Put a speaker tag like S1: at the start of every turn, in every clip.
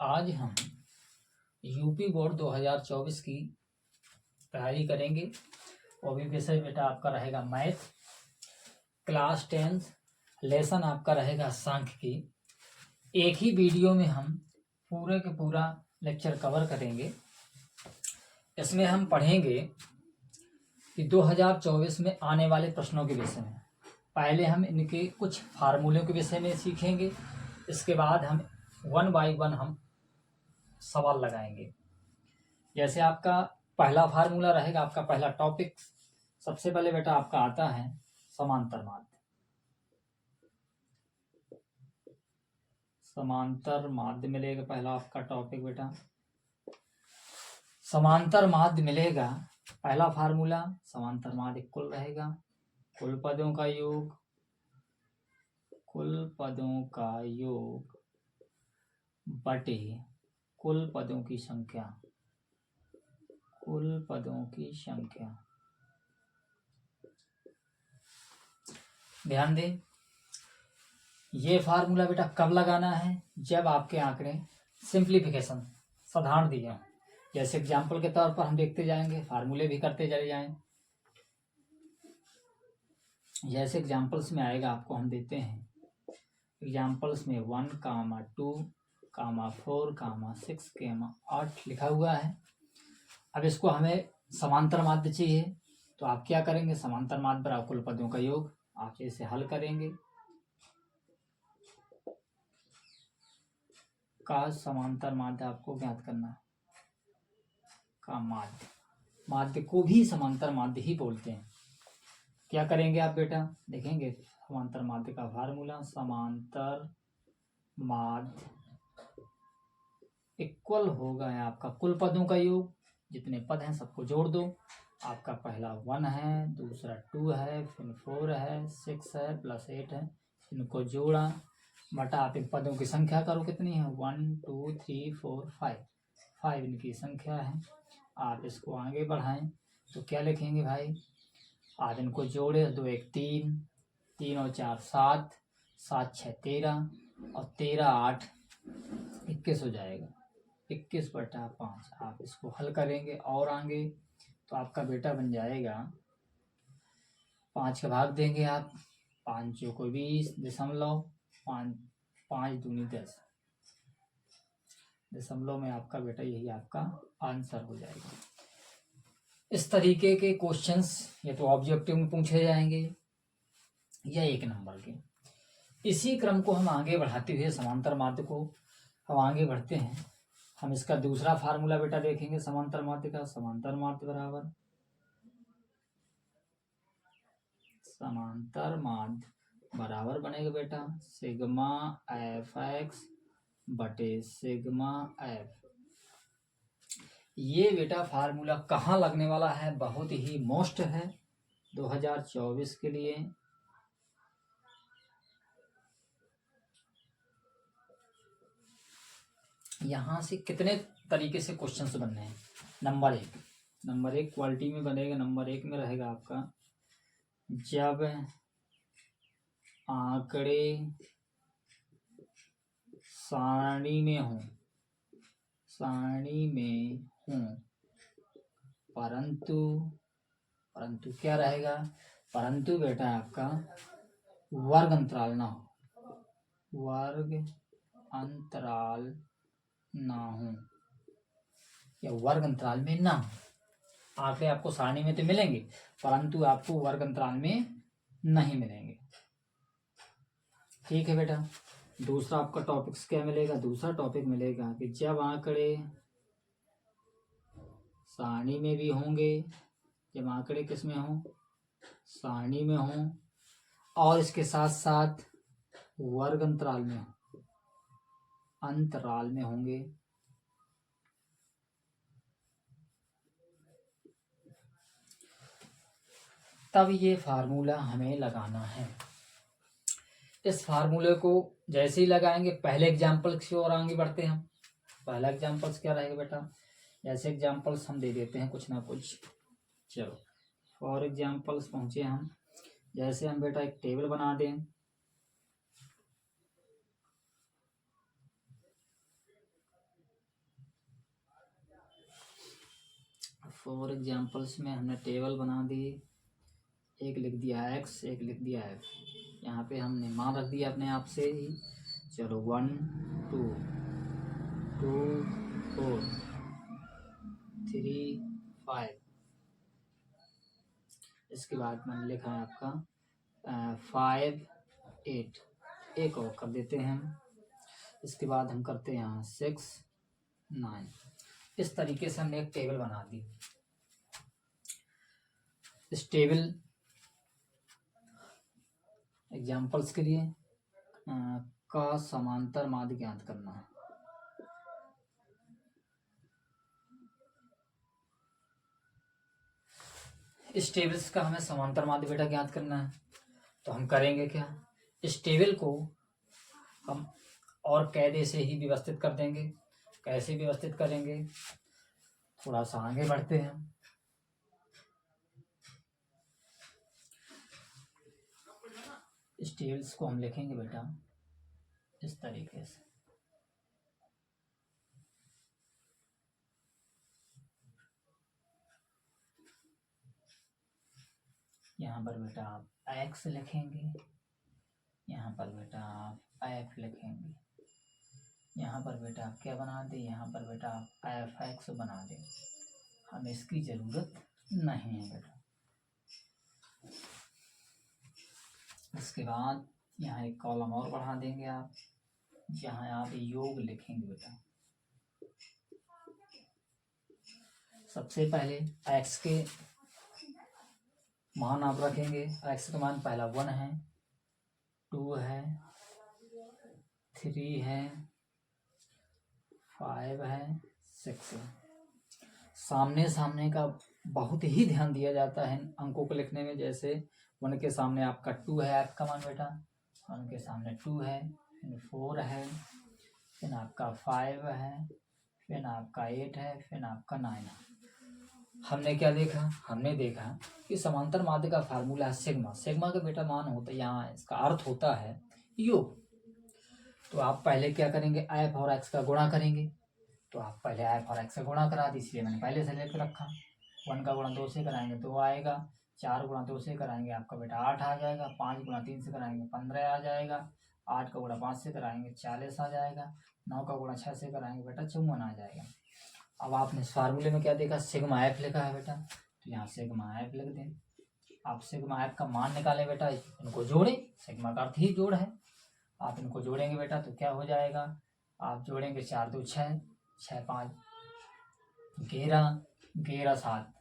S1: आज हम UP board 2024 की तैयारी करेंगे और भी विषय बेटा आपका रहेगा मैथ, क्लास 10 लेसन आपका रहेगा सांख्यिकी। एक ही वीडियो में हम पूरे के पूरा लेक्चर कवर करेंगे। इसमें हम पढ़ेंगे कि 2024 में आने वाले प्रश्नों के विषय में। पहले हम इनके कुछ फार्मूलों के विषय में सीखेंगे, इसके बाद हम 1 बाय 1 हम सवाल लगाएंगे। जैसे आपका पहला फार्मूला रहेगा, आपका पहला टॉपिक सबसे पहले बेटा आपका आता है समांतर माध्य। समांतर माध्य मिलेगा पहला आपका टॉपिक बेटा। समांतर माध्य मिलेगा, पहला फार्मूला समांतर माध्य इक्वल रहेगा कुल पदों का योग, कुल पदों का योग बटे कुल पदों की संख्या, कुल पदों की संख्या। ध्यान दें, ये फार्मूला बेटा कब लगाना है? जब आपके आंकड़े सिंप्लीफिकेशन साधारण दिए हों। जैसे एग्जाम्पल के तौर पर हम देखते जाएंगे, फार्मूले भी करते चले जाएं। जैसे एग्जाम्पल्स में आएगा आपको हम देते हैं, एग्जाम्पल्स में 1, 2, 4, 6, 8 लिखा हुआ है। अब इसको हमें समांतर माध्य चाहिए, तो आप क्या करेंगे? समांतर माध्य बराबर कुल पदों का योग, आप इसे हल करेंगे। का समांतर माध्य आपको ज्ञात करना है, का माध्य, माध्य को भी समांतर माध्य ही बोलते हैं। क्या करेंगे आप बेटा? देखेंगे समांतर माध्य का फार्मूला, समांतर माध्य इक्वल होगा है आपका कुल पदों का योग, जितने पद हैं सबको जोड़ दो। आपका पहला 1 है, दूसरा 2 है, फिर 4 है, 6 है, प्लस 8 है, इनको जोड़ा बटा आप इन पदों की संख्या करो, कितनी है? 1, 2, 3, 4, 5 इनकी संख्या है। आप इसको आगे बढ़ाएं तो क्या लिखेंगे भाई? आप इनको जोड़े, 2 1 3, 3 और 4 7, 7 6 13 और 13 8 21 हो जाएगा। 21/5 आप इसको हल करेंगे और आगे तो आपका बेटा बन जाएगा, 5 का भाग देंगे आप, 5 को 20, दशमलव 5, 5 दूनी 10 दशमलव में आपका बेटा यही आपका आंसर हो जाएगा। इस तरीके के क्वेश्चंस या तो ऑब्जेक्टिव में पूछे जाएंगे या 1 नंबर के। इसी क्रम को हम आगे बढ़ाते हुए समांतर माध्य को हम आगे बढ़ते हैं। हम इसका दूसरा फार्मूला बेटा देखेंगे समांतर माध्य का। समांतर माध्य बराबर, समांतर माध्य बराबर बनेगा बेटा सिग्मा एफ एक्स बटे सिग्मा एफ। ये बेटा फार्मूला कहाँ लगने वाला है? बहुत ही मोस्ट है 2024 के लिए। यहाँ से कितने तरीके से क्वेश्चंस बनने हैं? नंबर एक क्वालिटी में बनेगा। नंबर 1 में रहेगा आपका, जब आंकड़े सारणी में हों परंतु क्या रहेगा? परंतु बेटा आपका वर्ग अंतराल ना हो, वर्ग अंतराल ना हो या वर्ग अंतराल में ना हो। आंकड़े आपको सारणी में तो मिलेंगे परंतु आपको वर्ग अंतराल में नहीं मिलेंगे। ठीक है बेटा। दूसरा आपका टॉपिक क्या मिलेगा? दूसरा टॉपिक मिलेगा कि जब आंकड़े सारणी में भी होंगे, जब आंकड़े किस में हों? सारणी में हों और इसके साथ साथ वर्ग अंतराल में होंगे, तब ये फार्मूला हमें लगाना है। इस फार्मूले को जैसे ही लगाएंगे, पहले एग्जाम्पल की ओर आगे बढ़ते हैं हम। पहला एग्जाम्पल्स क्या रहेगा बेटा? जैसे एग्जाम्पल्स हम दे देते हैं कुछ ना कुछ। चलो फॉर एग्जाम्पल्स पहुंचे हम। जैसे हम बेटा एक टेबल बना दें, 4 एग्जाम्पल्स में हमने टेबल बना दी, एक लिख दिया x, एक लिख दिया f। यहाँ पे हमने मान रख दिया अपने आप से ही। चलो 1 2 2 4 3 5। इसके बाद मैंने लिखा है आपका 5 8, एक और कर देते हैं हम। इसके बाद हम करते हैं यहाँ 6 9। इस तरीके से हमने एक टेबल बना दी। इस टेबल एग्जाम्पल्स के लिए का समांतर माध्य ज्ञात करना है। इस टेबल्स का हमें समांतर माध्य बेटा ज्ञात करना है। तो हम करेंगे क्या, इस टेबल को हम और कायदे से ही व्यवस्थित कर देंगे। कैसे व्यवस्थित करेंगे, थोड़ा सा आगे बढ़ते हैं। इस टेबल्स को हम लिखेंगे बेटा इस तरीके से। यहाँ पर बेटा आप x लिखेंगे, यहाँ पर बेटा आप f लिखेंगे, यहाँ पर बेटा आप क्या बना दें, यहाँ पर बेटा आप fx बना दें। हमें इसकी ज़रूरत नहीं है बेटा। इसके बाद यहाँ एक कॉलम और बढ़ा देंगे आप, जहाँ आप योग लिखेंगे बेटा। सबसे पहले x के मान आप रखेंगे। x का मान पहला 1 है, 2 है, 3 है, 5 है, 6 है। सामने सामने का बहुत ही ध्यान दिया जाता है अंकों को लिखने में। जैसे 1 के सामने आपका 2 है, f का मान बेटा 1 के सामने 2 है, फिर 4 है, फिर आपका 5 है, फिर आपका 8 है, फिर आपका 9 है। हमने क्या देखा, हमने देखा कि समांतर माध्य का फार्मूला है सिग्मा। सिग्मा का बेटा मान होता है, यहाँ इसका अर्थ होता है योग। तो आप पहले क्या करेंगे, f और x का गुणा करेंगे। तो आप पहले f और x का गुणा करा दी, इसलिए मैंने पहले से लेकर रखा। 1 का गुणा 2 से कराएंगे 2 आएगा, 4 गुणा 2 से कराएंगे आपका बेटा 8 आ जाएगा, 5 गुणा 3 से कराएंगे 15 आ जाएगा, 8 का गुणा 5 से कराएंगे 40 आ जाएगा, 9 का गुणा 6 से कराएंगे बेटा 54 आ जाएगा। अब आपने इस फार्मूले में क्या देखा, सिग्मा एफ लिखा है बेटा, तो यहाँ सिग्मा एफ लिख दें। आप सिग्मा एफ का मान निकालें बेटा, इनको जोड़ें। सिग्मा का अर्थ ही जोड़ है। आप इनको जोड़ेंगे बेटा तो क्या हो जाएगा, आप जोड़ेंगे 4 2 6, 6 5 11, 11 7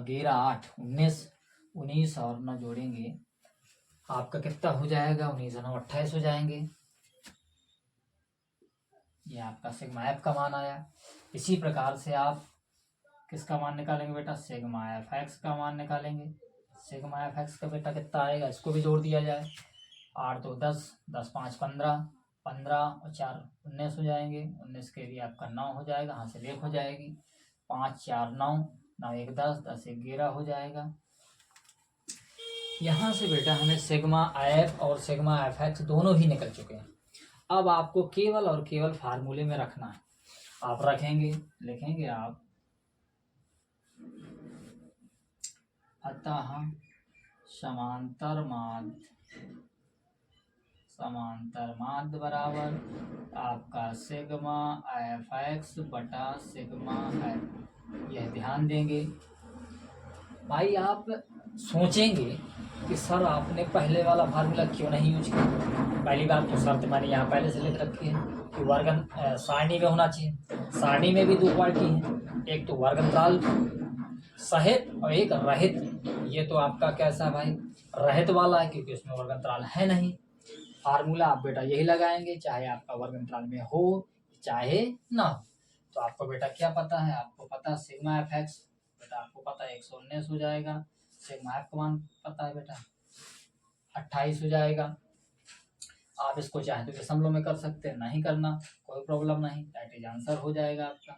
S1: 11 8 19, 19 और 9 जोड़ेंगे आपका कितना हो जाएगा, 19 9 28 हो जाएंगे। ये आपका सिग्मा एफ का मान आया। इसी प्रकार से आप किसका मान निकालेंगे बेटा, सिग्मा एफ एक्स का मान निकालेंगे। सिग्मा एफ एक्स का बेटा कितना आएगा, इसको भी जोड़ दिया जाए। 8 2 10, 10 5 15, 15 और 4 19 हो जाएंगे। 19 के लिए आपका 9 हो जाएगा, यहाँ से 1 हो जाएगी। 5 4 9, 9 1 10, 10 1 11 हो जाएगा। यहाँ से बेटा हमें सिग्मा एफ और सिग्मा एफ एक्स दोनों ही निकल चुके हैं। अब आपको केवल और केवल फार्मूले में रखना है। आप रखेंगे, लिखेंगे आप, अतः समांतर माध्य बराबर आपका सिग्मा एफ एक्स बटा सिग्मा एफ। यह ध्यान देंगे भाई। आप सोचेंगे कि सर आपने पहले वाला फार्मूला क्यों नहीं यूज किया। पहली बात तो शर्त मैंने यहाँ पहले से लिख रखी है कि वर्गन सारणी में होना चाहिए। सारणी में भी 2 क्वालिटी है, एक तो वर्गंतराल सहित और एक रहित। ये तो आपका कैसा भाई, रहित वाला है, क्योंकि उसमें वर्गंतराल है नहीं। फार्मूला आप बेटा यही लगाएंगे, चाहे आपका वर्गंतराल में हो चाहे ना हो। तो आपको बेटा क्या पता है, आपको पता सिग्मा एफ एक्स बेटा आपको पता है 119 हो जाएगा। सिग्मा एफ का मान पता है बेटा 28 हो जाएगा। आप इसको चाहे तो दशमलव में कर सकते हैं, नहीं करना कोई प्रॉब्लम नहीं, दैट इज आंसर हो जाएगा आपका।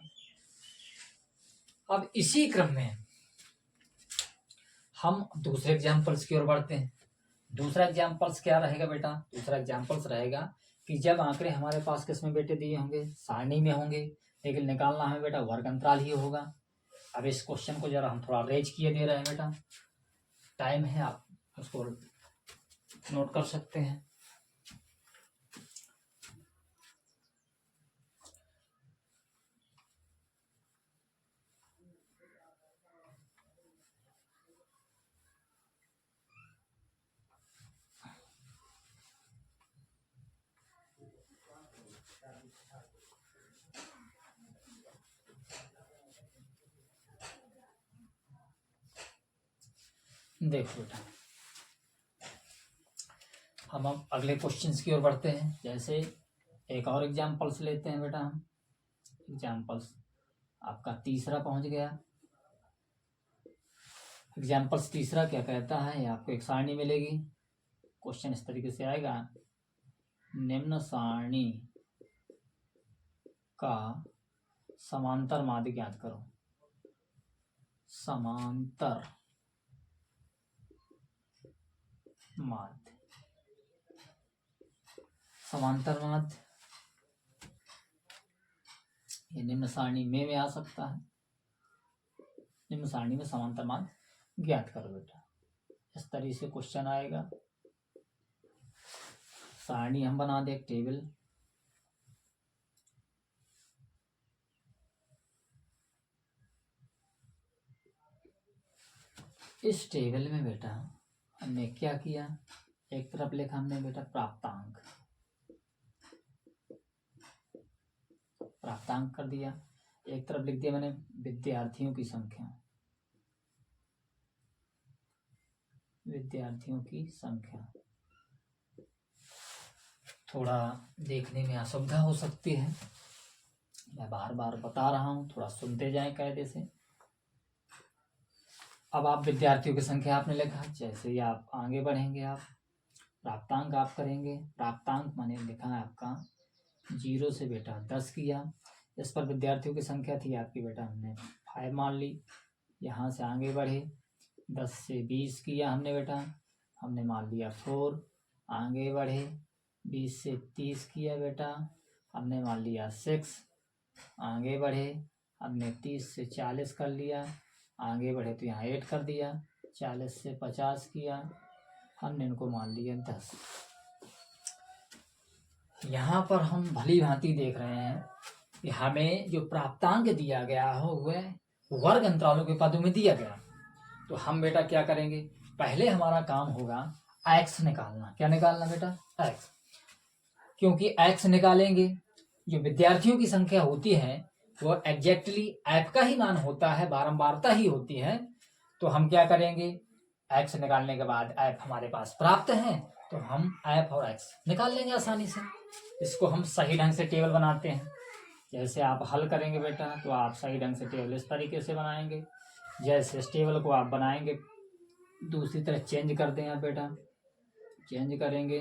S1: अब इसी क्रम में हम दूसरे एग्जाम्पल्स की ओर बढ़ते हैं। दूसरा एग्जाम्पल्स क्या रहेगा बेटा, दूसरा एग्जाम्पल्स रहेगा कि जब आंकड़े हमारे पास किस में बेटे दिए होंगे, सारणी में होंगे, लेकिन निकालना हमें बेटा वर्ग अंतराल ही होगा। अब इस क्वेश्चन को जरा हम थोड़ा रेज किए दे रहे हैं बेटा, टाइम है, आप उसको नोट कर सकते हैं। देखो बेटा, हम अब अगले क्वेश्चंस की ओर बढ़ते हैं। जैसे एक और एग्जाम्पल्स लेते हैं बेटा, हम एग्जाम्पल्स आपका तीसरा पहुंच गया। एग्जाम्पल्स तीसरा क्या कहता है, आपको एक सारणी मिलेगी। क्वेश्चन इस तरीके से आएगा, निम्न सारणी का समांतर माध्य ज्ञात करो। समांतर माध्य, समांतर माध्य ये निम्न सारणी में आ सकता है। निम्न सारणी में समांतर माध्य ज्ञात करो बेटा, इस तरीके से क्वेश्चन आएगा। सारणी हम बना दे, टेबल। इस टेबल में बेटा हमने क्या किया, एक तरफ लिखा हमने बेटा प्राप्तांक, प्राप्तांक कर दिया। एक तरफ लिख दिया मैंने विद्यार्थियों की संख्या, विद्यार्थियों की संख्या। थोड़ा देखने में असुविधा हो सकती है, मैं बार बार बता रहा हूं, थोड़ा सुनते जाएं कायदे से। अब आप विद्यार्थियों की संख्या आपने लिखा, जैसे ही आप आगे बढ़ेंगे आप प्राप्तांक आप करेंगे। प्राप्तांक माने लिखा है आपका 0 से बेटा 10 किया। इस पर विद्यार्थियों की संख्या थी आपकी बेटा, हमने 5 मान ली। यहाँ से आगे बढ़े, 10 से 20 किया हमने बेटा, हमने मान लिया 4। आगे बढ़े, 20 से 30 किया बेटा, हमने मान लिया 6। आगे बढ़े, हमने 30 से 40 कर लिया। आगे बढ़े तो यहाँ 8 कर दिया। 40 से 50 किया, हमने इनको मान लिया 10। यहाँ पर हम भली भांति देख रहे हैं कि हमें जो प्राप्तांक दिया गया हो वह वर्ग अंतरालों के पदों में दिया गया। तो हम बेटा क्या करेंगे, पहले हमारा काम होगा x निकालना। क्या निकालना बेटा, x। क्योंकि x निकालेंगे, जो विद्यार्थियों की संख्या होती है वो एग्जैक्टली ऐप का ही मान होता है, बारंबारता ही होती है। तो हम क्या करेंगे, x निकालने के बाद ऐप हमारे पास प्राप्त है तो हम ऐप और x निकाल लेंगे आसानी से। इसको हम सही ढंग से टेबल बनाते हैं। जैसे आप हल करेंगे बेटा तो आप सही ढंग से टेबल इस तरीके से बनाएंगे। जैसे इस टेबल को आप बनाएंगे, दूसरी तरफ चेंज कर दें आप बेटा, चेंज करेंगे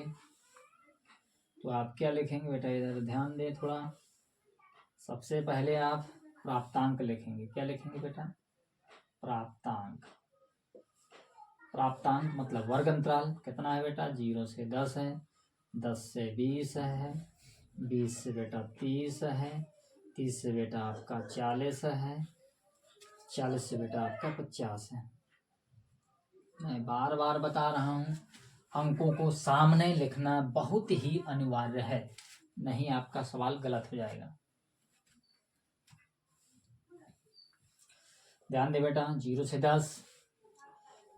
S1: तो आप क्या लिखेंगे बेटा, इधर ध्यान दें थोड़ा। सबसे पहले आप प्राप्तांक लिखेंगे। क्या लिखेंगे बेटा, प्राप्तांक। प्राप्तांक मतलब वर्ग अंतराल कितना है बेटा, 0 से 10 है, 10 से 20 है, 20 से बेटा 30 है, 30 से बेटा आपका 40 है, 40 से बेटा आपका 50 है। मैं बार बार बता रहा हूँ, अंकों को सामने लिखना बहुत ही अनिवार्य है, नहीं आपका सवाल गलत हो जाएगा। ध्यान दे बेटा, 0 से 10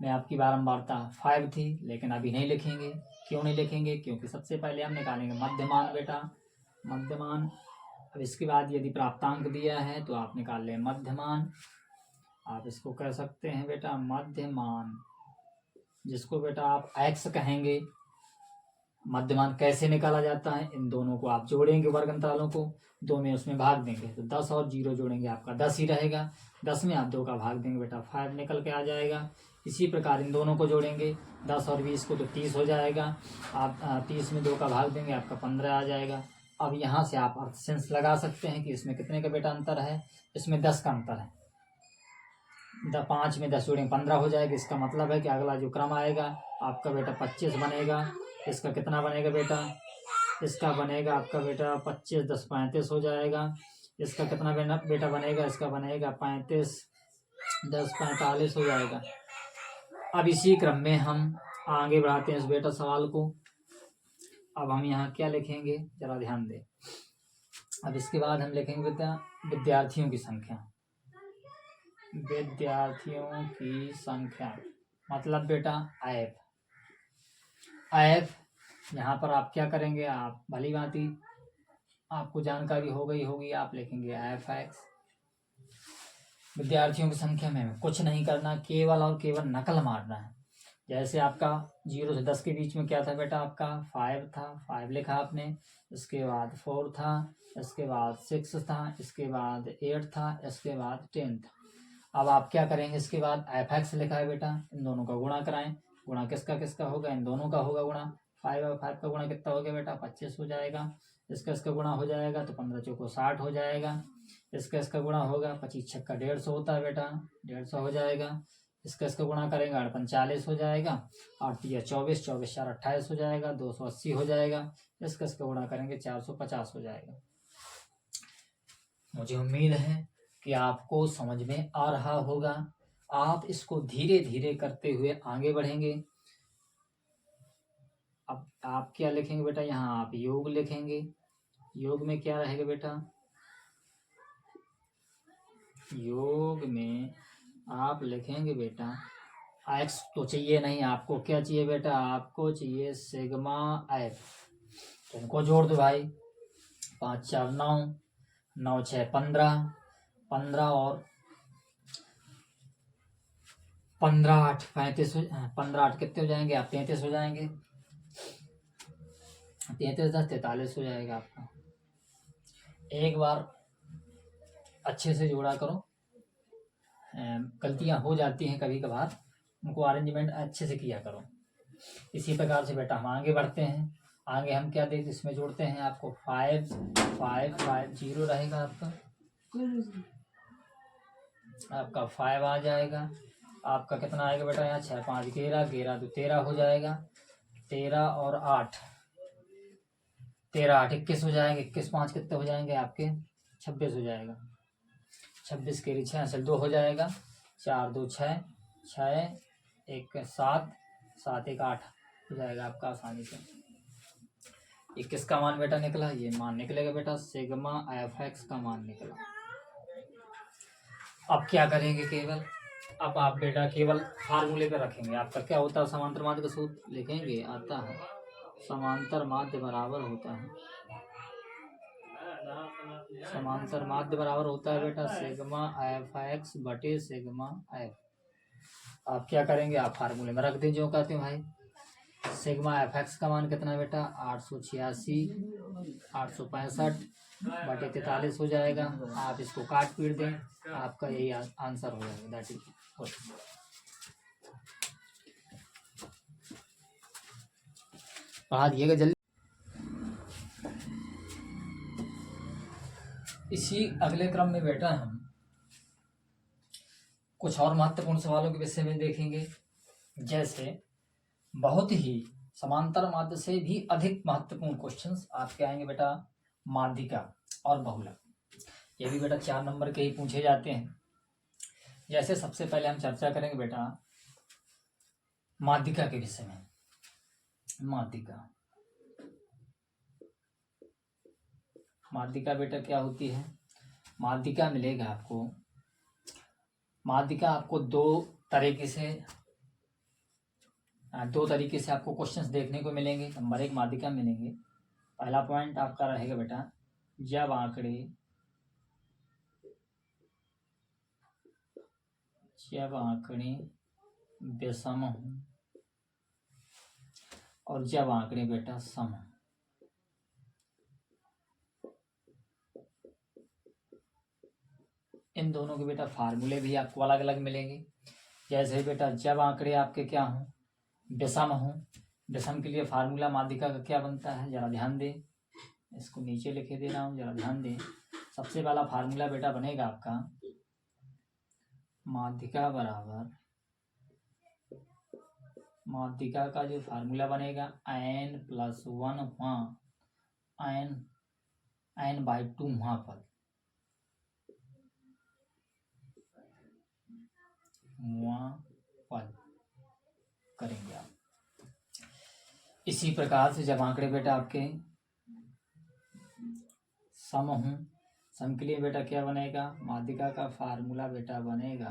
S1: में आपकी बारंबारता 5 थी, लेकिन अभी नहीं लिखेंगे। क्यों नहीं लिखेंगे, क्योंकि सबसे पहले हम निकालेंगे मध्यमान बेटा, मध्यमान। अब इसके बाद यदि प्राप्तांक दिया है तो आप निकाल लें मध्यमान। आप इसको कह सकते हैं बेटा मध्यमान, जिसको बेटा आप x कहेंगे। मध्यमान कैसे निकाला जाता है, इन दोनों को आप जोड़ेंगे, वर्ग अंतरालों को 2 में उसमें भाग देंगे तो 10 और 0 जोड़ेंगे, आपका 10 ही रहेगा। 10 में आप 2 का भाग देंगे बेटा 5 निकल के आ जाएगा। इसी प्रकार इन दोनों को जोड़ेंगे, 10 और 20 को तो 30 हो जाएगा। आप 30 में 2 का भाग देंगे, आपका 15 आ जाएगा। अब यहाँ से आप अर्थ सेंस लगा सकते हैं कि इसमें कितने का बेटा अंतर है, इसमें 10 का अंतर है। 5 में 10 जोड़ेंगे 15 हो जाएगा। इसका मतलब है कि अगला जो क्रम आएगा आपका बेटा 25 बनेगा। इसका कितना बनेगा बेटा, इसका बनेगा आपका बेटा 25 10 35 हो जाएगा। इसका कितना बेटा बनेगा, इसका बनेगा 35 10:45 हो जाएगा। अब इसी क्रम में हम आगे बढ़ाते हैं इस बेटा सवाल को। अब हम यहाँ क्या लिखेंगे जरा ध्यान दें। अब इसके बाद हम लिखेंगे बेटा विद्यार्थियों की संख्या। विद्यार्थियों की संख्या मतलब बेटा ऐप यहाँ पर आप क्या करेंगे, आप भली भांति आपको जानकारी हो गई होगी, आप लिखेंगे एफ एक्स। विद्यार्थियों की संख्या में कुछ नहीं करना, केवल और केवल नकल मारना है। जैसे आपका 0 से 10 के बीच में क्या था बेटा, आपका 5 था, 5 लिखा आपने। इसके बाद 4 था, इसके बाद 6 था, इसके बाद 8 था, इसके बाद 10 था। अब आप क्या करेंगे, इसके बाद एफ एक्स लिखा है बेटा, इन दोनों का गुणा कराएं। गुणा किसका किसका होगा, इन दोनों का होगा गुणा। 5 और 5 का गुणा कितना हो गया बेटा, 25 हो जाएगा। इसका गुणा हो जाएगा तो 15 चौको 60 हो जाएगा। इसका गुणा होगा, 25 छक्का 150 होता है बेटा, 150 हो जाएगा। इसका गुणा करेंगे 8 45 हो जाएगा, 8 या 24, 24 4 28 हो जाएगा, 280 हो जाएगा। इसका गुणा करेंगे 450 हो जाएगा। मुझे उम्मीद है कि आपको समझ में आ रहा होगा। आप इसको धीरे धीरे करते हुए आगे बढ़ेंगे। अब आप क्या लिखेंगे बेटा, यहाँ आप योग लिखेंगे। योग में क्या रहेगा बेटा, योग में आप लिखेंगे बेटा एक्स तो चाहिए नहीं, आपको क्या चाहिए बेटा, आपको चाहिए सिग्मा एफ। तो इनको जोड़ दो भाई, 5 4 9, 9 6 15, 15 और 15 8 35, 15 8 कितने हो जाएंगे आप, 33 हो जाएंगे। 33 10 43 हो जाएगा आपका। एक बार अच्छे से जोड़ा करो, गलतियां हो जाती हैं कभी कभार, उनको अरेंजमेंट अच्छे से किया करो। इसी प्रकार से बेटा हम आगे बढ़ते हैं। आगे हम क्या देखते इसमें जोड़ते हैं, आपको 5 5 5 0 रहेगा आपका 5 आ जाएगा। आपका कितना आएगा बेटा, यहाँ 6 5 11 11 तो 13 हो जाएगा। 13 और 8 13 8 21 हो जाएंगे। 21 5 कितने हो जाएंगे आपके, 26 हो जाएगा। 26 के 6 से 2 हो जाएगा। 4 2 6 6 1 7 7 1 8 हो जाएगा आपका आसानी से। ये किसका मान बेटा निकला, ये मान निकलेगा बेटा सिग्मा एफ एक्स का मान निकला। अब क्या करेंगे, केवल अब आप बेटा केवल फार्मूले पे रखेंगे। आपका क्या होता है, समांतर माध्य का सूत्र लिखेंगे, आता है समांतर माध्य बराबर होता है, समांतर माध्य बराबर होता है बेटा सिग्मा एफ एक्स बटे सिग्मा एफ। आप क्या करेंगे, आप फार्मूले में रख दें जो कहते हो भाई। सिग्मा एफ एक्स का मान कितना बेटा, 886 865 बटे 43 हो जाएगा। आप इसको काट पीट दें, आपका यही आंसर हो जाएगा, दैट इज पढ़ा दिएगा जल्दी। इसी अगले क्रम में बेटा हम कुछ और महत्वपूर्ण सवालों के विषय में देखेंगे। जैसे बहुत ही समांतर माध्य से भी अधिक महत्वपूर्ण क्वेश्चंस आपके आएंगे बेटा, माध्यिका और बहुलक। ये भी बेटा 4 नंबर के ही पूछे जाते हैं। जैसे सबसे पहले हम चर्चा करेंगे बेटा माध्यिका के विषय में। माध्यिका माध्यिका बेटा क्या होती है, माध्यिका मिलेगा आपको, माध्यिका आपको दो तरीके से आपको क्वेश्चंस देखने को मिलेंगे। नंबर 1 माध्यिका मिलेंगे। पहला पॉइंट आपका रहेगा बेटा, जब आंकड़े विषम हों और जब आंकड़े बेटा सम हों। इन दोनों के बेटा फार्मूले भी आपको अलग अलग मिलेंगे। जैसे बेटा जब आंकड़े आपके क्या हों, विषम हों, विषम के लिए फार्मूला माध्यिका का क्या बनता है, जरा ध्यान दें। इसको नीचे लिखे दे रहा हूँ, जरा ध्यान दें। सबसे पहला फार्मूला बेटा बनेगा आपका, माध्यिका बराबर, माध्यिका का जो फार्मूला बनेगा n+1 n/2 वहां पर पद करेंगे आप। इसी प्रकार से जब आंकड़े बेटा आपके सम हों, सम के लिए बेटा क्या बनेगा, माध्यिका का फार्मूला बेटा बनेगा,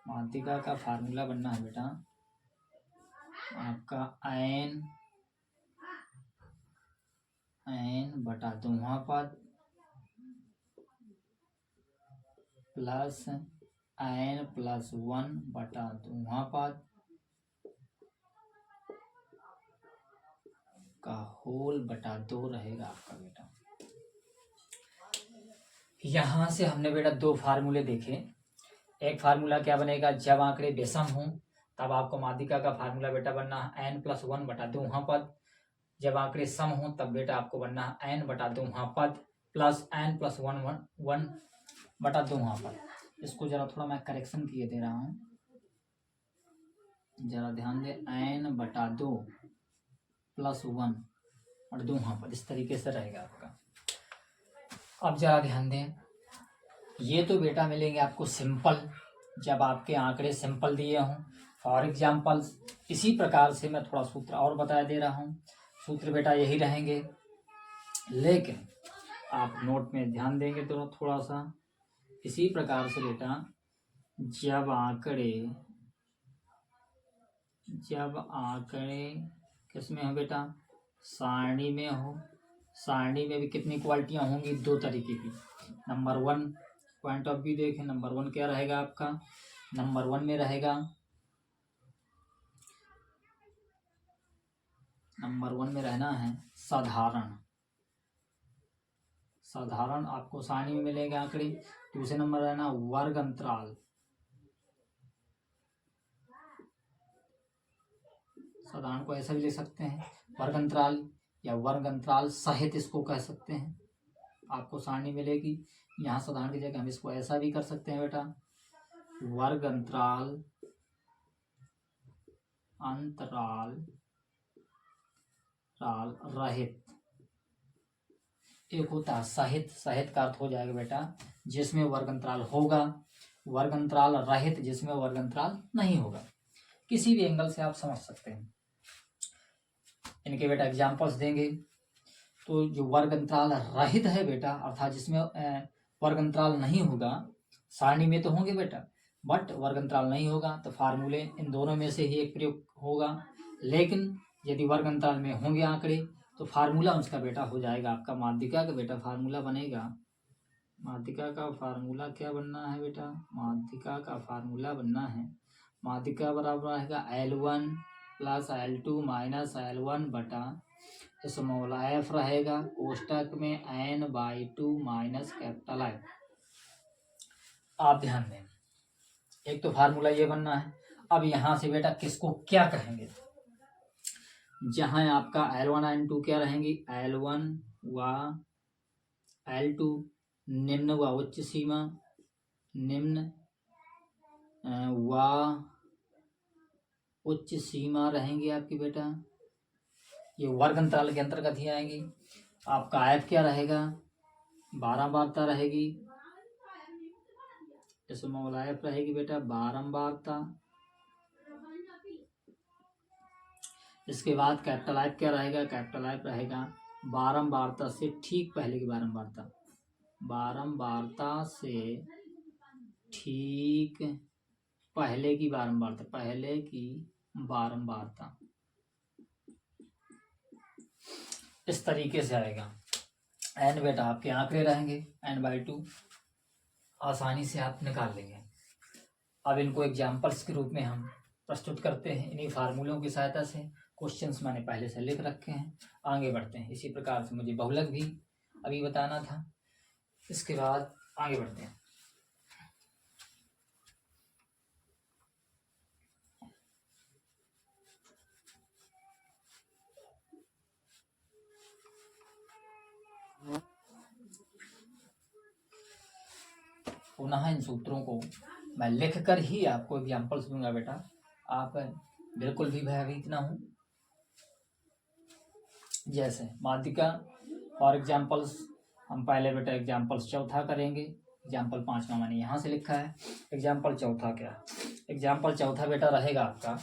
S1: माध्यिका का फार्मूला बनना है बेटा आपका n बटा दोहा पद प्लस n प्लस 1 बटा दोहा पद का होल बटा 2 रहेगा आपका बेटा। यहाँ से हमने बेटा दो फार्मूले देखे। एक फार्मूला क्या बनेगा, जब आंकड़े विषम हों तब आपको माध्यिका का फार्मूला बेटा बनना है n प्लस 1 बटा दोहा पद। जब आंकड़े सम हों तब बेटा आपको बनना है n बटा दोहा पद प्लस n प्लस 1 बटा दोहा पद। इसको जरा थोड़ा मैं करेक्शन किए दे रहा हूँ, जरा ध्यान दे, n बटा 2 प्लस 1 और दोहा पद, इस तरीके से रहेगा आपका। अब जरा ध्यान दें, ये तो बेटा मिलेंगे आपको सिंपल, जब आपके आंकड़े सिंपल दिए हों फॉर एग्जाम्पल। इसी प्रकार से मैं थोड़ा सूत्र और बता दे रहा हूँ, सूत्र बेटा यही रहेंगे, लेकिन आप नोट में ध्यान देंगे तो थोड़ा सा। इसी प्रकार से बेटा जब आंकड़े किस में हो बेटा, सारणी में हो, सारणी में भी कितनी क्वालिटियाँ होंगी, दो तरीके की। नंबर 1 पॉइंट ऑफ व्यू देखें, नंबर 1 क्या रहेगा आपका, नंबर 1 में रहेगा, नंबर 1 में रहना है साधारण, साधारण आपको सारणी में मिलेंगे आंकड़े। दूसरे नंबर रहना वर्ग अंतराल, साधारण को ऐसा भी लिख सकते हैं वर्ग अंतराल, या वर्ग अंतराल सहित इसको कह सकते हैं, आपको सारणी मिलेगी। यहाँ साधारण की जगह हम इसको ऐसा भी कर सकते हैं बेटा, वर्ग अंतराल रहित। एक होता है सहित, सहित का अर्थ हो जाएगा बेटा जिसमें वर्ग अंतराल होगा, वर्ग अंतराल रहित जिसमें वर्ग अंतराल नहीं होगा। किसी भी एंगल से आप समझ सकते हैं। इनके बेटा एग्जाम्पल्स देंगे, तो जो वर्ग अंतराल रहित है बेटा, अर्थात जिसमें वर्ग अंतराल नहीं होगा, सारणी में तो होंगे बेटा बट वर्ग अंतराल नहीं होगा, तो फार्मूले इन दोनों में से ही एक प्रयोग होगा। लेकिन यदि वर्ग अंतराल में होंगे आंकड़े तो फार्मूला उसका बेटा हो जाएगा आपका माध्यिका का बेटा फार्मूला बनेगा। माध्यिका का फार्मूला क्या बनना है बेटा, माध्यिका का फार्मूला बनना है, माध्यिका बराबर रहेगा L1 plus L2 minus L1 बटा स्मॉल f रहेगा कोष्टक में n/2 माइनस कैपिटल I। आप ध्यान दें, एक तो फार्मूला ये बनना है। अब यहाँ से बेटा किसको क्या कहेंगे, जहाँ आपका L1 N2 क्या रहेंगी, L1 व L2 निम्न व उच्च सीमा, निम्न व उच्च सीमा रहेंगी आपकी बेटा, ये वर्ग अंतराल के अंतर्गत ही आएंगी। आपका f क्या रहेगा, 12 बारता रहेगी, स्मॉल f रहेगी बेटा 12 बारता। इसके बाद कैपिटल I क्या रहेगा, कैपिटल I रहेगा 12 बारता से ठीक पहले की 12 बारता, 12 बारता से ठीक पहले की 12 बारता, पहले की 12 बारता, इस तरीके से आएगा। n बेटा आपके आंकड़े रहेंगे n/2, आसानी से आप निकाल लेंगे। अब इनको एग्जाम्पल्स के रूप में हम प्रस्तुत करते हैं, इन्हीं फार्मूलों की सहायता से। क्वेश्चंस मैंने पहले से लिख रखे हैं, आगे बढ़ते हैं। इसी प्रकार से मुझे बहुलक भी अभी बताना था, इसके बाद आगे बढ़ते हैं। पुनः इन सूत्रों को मैं लिख कर ही आपको एग्जाम्पल्स दूंगा बेटा, आप बिल्कुल भी भयभीत ना हो। जैसे माध्यिका फॉर एग्जाम्पल्स, हम पहले बेटा एग्जाम्पल्स चौथा करेंगे, एग्जाम्पल 5वां मैंने यहाँ से लिखा है, एग्जाम्पल चौथा क्या है, एग्जाम्पल चौथा बेटा रहेगा आपका,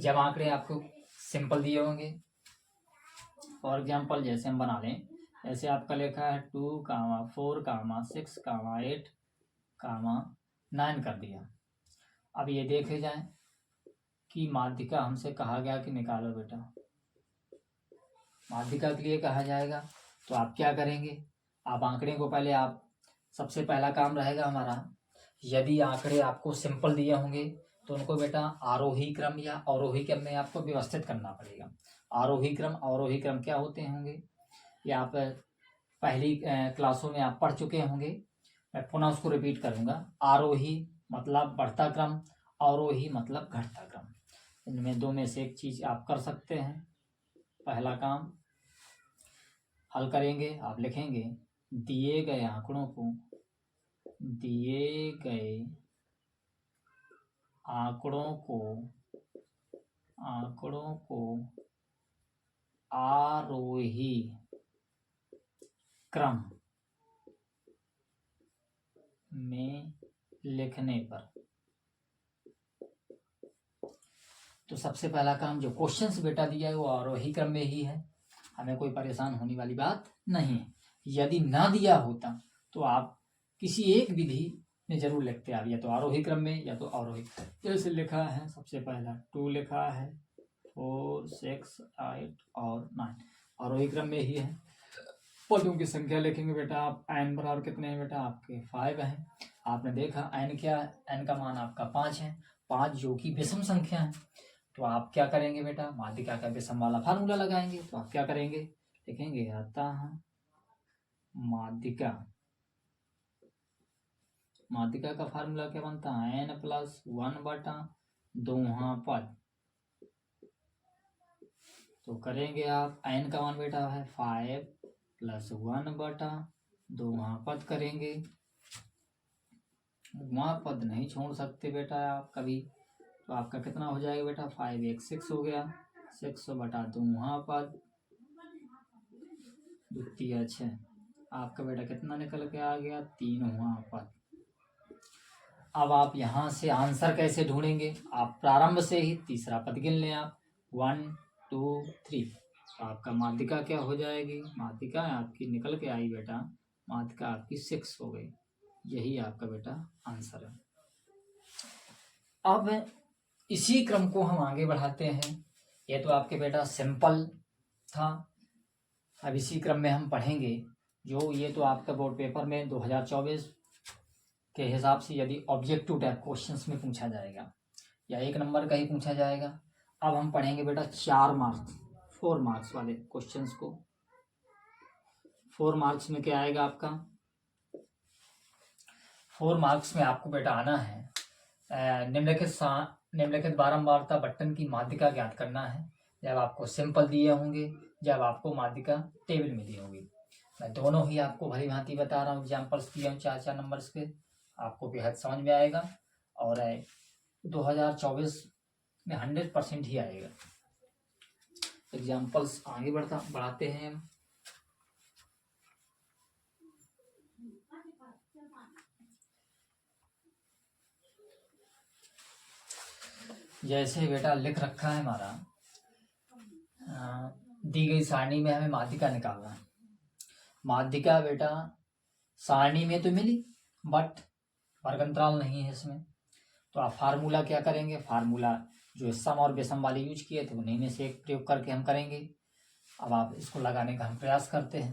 S1: जब आंकड़े आपको सिंपल दिए होंगे, फॉर एग्जाम्पल जैसे हम बना लें, ऐसे आपका लिखा है 2,4,6,8,9 कर दिया। अब ये देखे जाए कि माध्यिका हमसे कहा गया कि निकालो बेटा, माध्यिका के लिए कहा जाएगा तो आप क्या करेंगे, आप आंकड़े को पहले आप सबसे पहला काम रहेगा हमारा, यदि आंकड़े आपको सिंपल दिए होंगे तो उनको बेटा आरोही क्रम या अवरोही क्रम में आपको व्यवस्थित करना पड़ेगा। आरोही क्रम अवरोही क्रम क्या होते होंगे ये आप पहली क्लासों में आप पढ़ चुके होंगे, मैं पुनः उसको रिपीट करूंगा। आरोही मतलब बढ़ता क्रम, अवरोही मतलब घटता क्रम। इनमें दो में से एक चीज आप कर सकते हैं। पहला काम हल करेंगे, आप लिखेंगे दिए गए आंकड़ों को, दिए गए आंकड़ों को आरोही क्रम में लिखने पर, तो सबसे पहला काम जो क्वेश्चंस बेटा दिया है वो आरोही क्रम में ही है, हमें कोई परेशान होने वाली बात नहीं है। यदि ना दिया होता तो आप किसी एक विधि में जरूर लिखते आप, या तो आरोही क्रम में या तो अवरोही। जैसे लिखा है सबसे पहला 2 लिखा है, 4, 6, 8 और 9 आरोही क्रम में ही है। पदों की संख्या लिखेंगे बेटा आप, n बराबर कितने हैं बेटा आपके 5 हैं। आपने देखा n क्या है, n का मान आपका 5 है, 5 जो कि विषम संख्या है। तो आप क्या करेंगे बेटा, माध्यिका का विषम वाला फार्मूला लगाएंगे। तो आप क्या करेंगे, लिखेंगे अतः माध्यिका का फार्मूला क्या बनता है, n+1/2 पद। तो करेंगे आप, n का मान बेटा है 5+1/2 पद करेंगे। वहाँ पद नहीं छोड़ सकते बेटा आप कभी, तो आपका कितना हो जाएगा बेटा, 5 1 6 हो गया, 6/2 पद, द्वितीय 6, आपका बेटा कितना निकल के आ गया, 3वां पद। अब आप यहाँ से आंसर कैसे ढूंढेंगे, आप प्रारंभ से ही तीसरा पद गिन लें आप, 1 2 3। तो आपका माध्यिका क्या हो जाएगी, माध्यिका आपकी निकल के आई बेटा, माध्यिका आपकी 6 हो गई। यही आपका बेटा आंसर है। अब इसी क्रम को हम आगे बढ़ाते हैं। ये तो आपके बेटा सिंपल था, अब इसी क्रम में हम पढ़ेंगे जो ये तो आपका बोर्ड पेपर में 2024 के हिसाब से यदि ऑब्जेक्टिव टाइप क्वेश्चंस में पूछा जाएगा या 1 नंबर का ही पूछा जाएगा। अब हम पढ़ेंगे बेटा 4 मार्क्स 4 मार्क्स वाले क्वेश्चंस को। 4 मार्क्स में क्या आएगा आपका, 4 मार्क्स में आपको बेटा आना है निम्नलिखित बारंबारता बटन की माध्यिका ज्ञात करना है। जब आपको सिंपल दिए होंगे, जब आपको माध्यिका टेबल में दी होगी। मैं दोनों ही आपको भली भांति बता रहा हूँ, एग्जाम्पल्स दिए हूँ 4 नंबर्स के, आपको बेहद समझ में आएगा और 2024 में 100% ही आएगा। एग्जाम्पल्स आगे बढ़ाते हैं। जैसे बेटा लिख रखा है हमारा, दी गई सारणी में हमें माध्यिका निकालना है। माध्यिका बेटा सारणी में तो मिली बट वर्गंतराल नहीं है इसमें, तो आप फार्मूला क्या करेंगे, फार्मूला जो सम और विषम वाले यूज किए थे उन्हीं में से एक प्रयोग करके हम करेंगे। अब आप इसको लगाने का हम प्रयास करते हैं।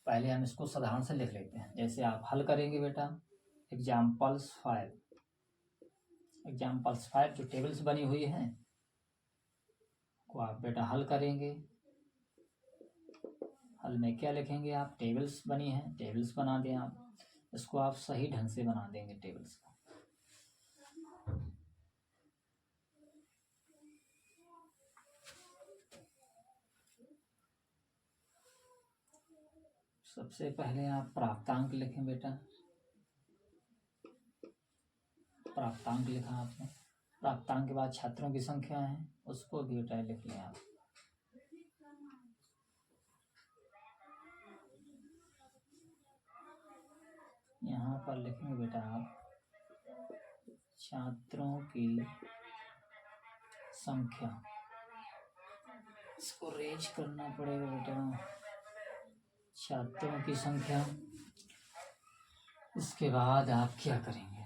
S1: पहले हम इसको साधारण से लिख लेते हैं। जैसे आप हल करेंगे बेटा एग्जाम्पल्स 5 जो टेबल्स बनी हुई हैं को आप बेटा हल करेंगे। हल में क्या लिखेंगे आप, टेबल्स बनी हैं, टेबल्स बना दें आप, इसको आप सही ढंग से बना देंगे टेबल्स को। सबसे पहले आप प्राप्तांक लिखें बेटा, प्राप्तांक लिखा आपने, प्राप्तांक के बाद छात्रों की संख्या है उसको भी बेटा लिख लें आप। यहाँ पर लिखेंगे बेटा आप छात्रों की संख्या, इसको रेज करना पड़ेगा बेटा, छात्रों की संख्या। इसके बाद आप क्या करेंगे,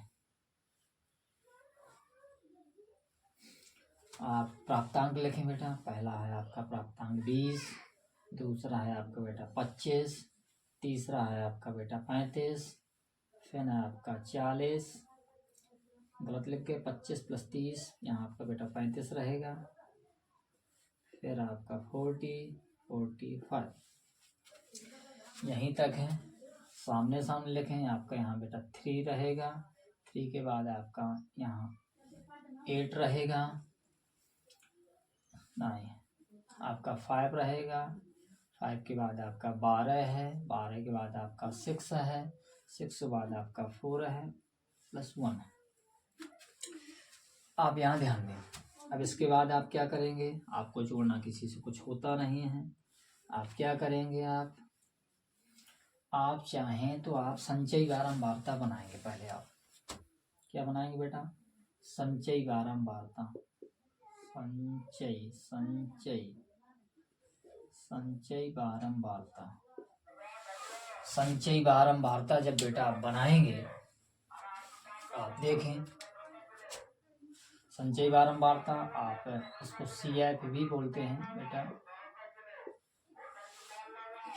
S1: आप प्राप्तांक लिखें बेटा। पहला है आपका प्राप्तांक 20, दूसरा है आपका बेटा 25, तीसरा है आपका बेटा 35, फिर है आपका 40, गलत लिख के 25 + 30, यहाँ आपका बेटा 35 रहेगा, फिर आपका 40, 45, यहीं तक है। सामने सामने लिखें, आपका यहाँ बेटा 3 रहेगा, 3 के बाद आपका यहाँ 8 रहेगा, नहीं आपका 5 रहेगा, 5 के बाद आपका 12 है, 12 के बाद आपका 6 है, 6 के बाद आपका 4 है, +1 है। आप यहाँ ध्यान दें। अब इसके बाद आप क्या करेंगे, आपको जोड़ना किसी से कुछ होता नहीं है। आप क्या करेंगे, आप चाहें तो आप संचयी बारंबारता बनाएंगे। पहले आप क्या बनाएंगे बेटा, संचयी बारंबारता, संचयी बारंबारता। संचयी बारंबारता जब बेटा आप बनाएंगे, आप देखें संचयी बारंबारता, आप इसको CF भी बोलते हैं बेटा।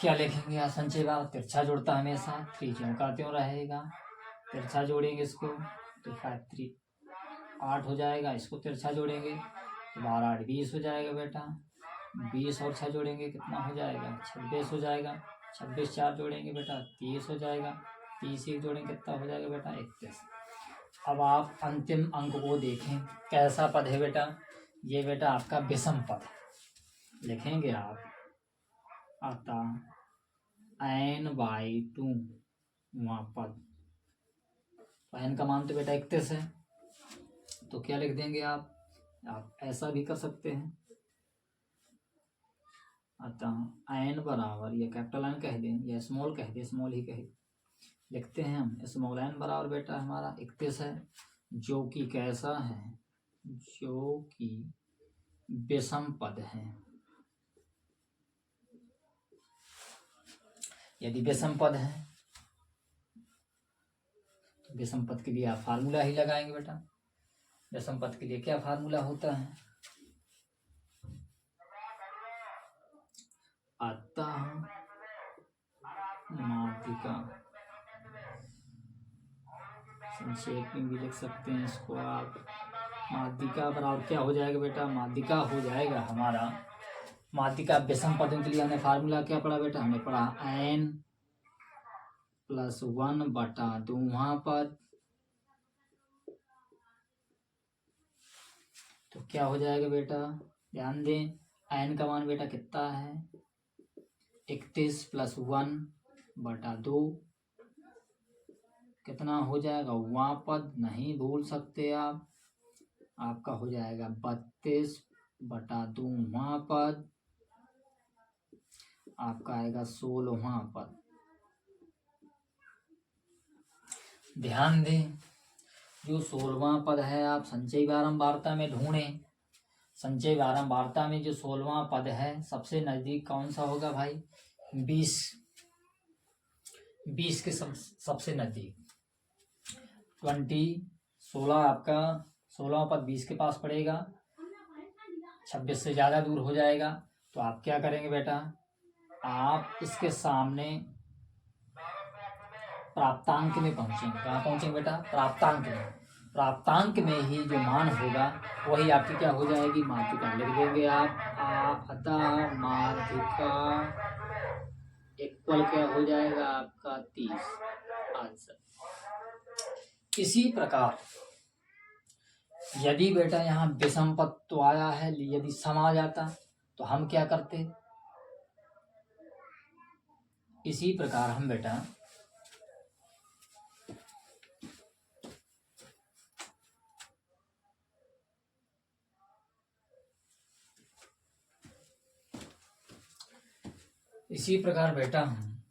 S1: क्या लिखेंगे आप, संचयी बार तिरछा जुड़ता हमेशा, 3 ज्यों का त्यों रहेगा, तिरछा जोड़ेंगे इसको तो 5 3 8 हो जाएगा, इसको तिरछा जोड़ेंगे 12 8 20 हो जाएगा बेटा, 20 और 6 जोड़ेंगे कितना हो जाएगा, 26 हो जाएगा, 26 4 जोड़ेंगे बेटा 30 हो जाएगा, 30 1 जोड़ेंगे कितना हो जाएगा बेटा 31। अब आप अंतिम अंक को देखें, कैसा पद है बेटा, ये बेटा आपका विषम पद है। लिखेंगे आप, अतः n/2 वहाँ पद, तो n का मान तो बेटा 31 है, तो क्या लिख देंगे आप ऐसा भी कर सकते हैं, अतः n बराबर, या कैपिटल N कह दें या स्मॉल कह दें, स्मॉल ही कहे, लिखते हैं हम स्मॉल n बराबर बेटा हमारा 31 है, जो कि कैसा है, जो कि विषम पद है। यदि विषम पद है तो विषम पद के लिए आप फार्मूला ही लगाएंगे बेटा। विषम पद के लिए क्या फार्मूला होता है, अतः माध्यिका, संक्षेप में भी लिख सकते हैं इसको आप, माध्यिका बराबर क्या हो जाएगा बेटा, माध्यिका हो जाएगा हमारा, माध्यिका विषम पदों के लिए हमने फार्मूला क्या पढ़ा बेटा, हमने पढ़ा n + 1/2 पद, तो क्या हो जाएगा बेटा, ध्यान दें, n का मान बेटा कितना है 31 + 1/2, कितना हो जाएगा, वहाँ पद नहीं भूल सकते आप, आपका हो जाएगा 32/2 वहाँ पद, आपका आएगा 16वां पद। ध्यान दें, जो 16वां पद है आप संचयी बारंबारता में ढूंढें, संचयी बारंबारता में जो 16वां पद है सबसे नजदीक कौन सा होगा भाई, 20 के सबसे नजदीक 16 आपका 16वां पद 20 के पास पड़ेगा, 26 से ज्यादा दूर हो जाएगा, तो आप क्या करेंगे बेटा, आप इसके सामने प्राप्तांक में पहुंचेंगे। कहाँ पहुंचेंगे बेटा, प्राप्तांक में, प्राप्तांक में ही जो मान होगा वही आपकी क्या हो जाएगी, माध्यिका। लिख देंगे आप, अतः माध्यिका इक्वल क्या हो जाएगा आपका 30 आंसर। इसी प्रकार यदि बेटा यहाँ विषम पद तो आया है, यदि सम आ जाता तो हम क्या करते, इसी प्रकार हम बेटा हम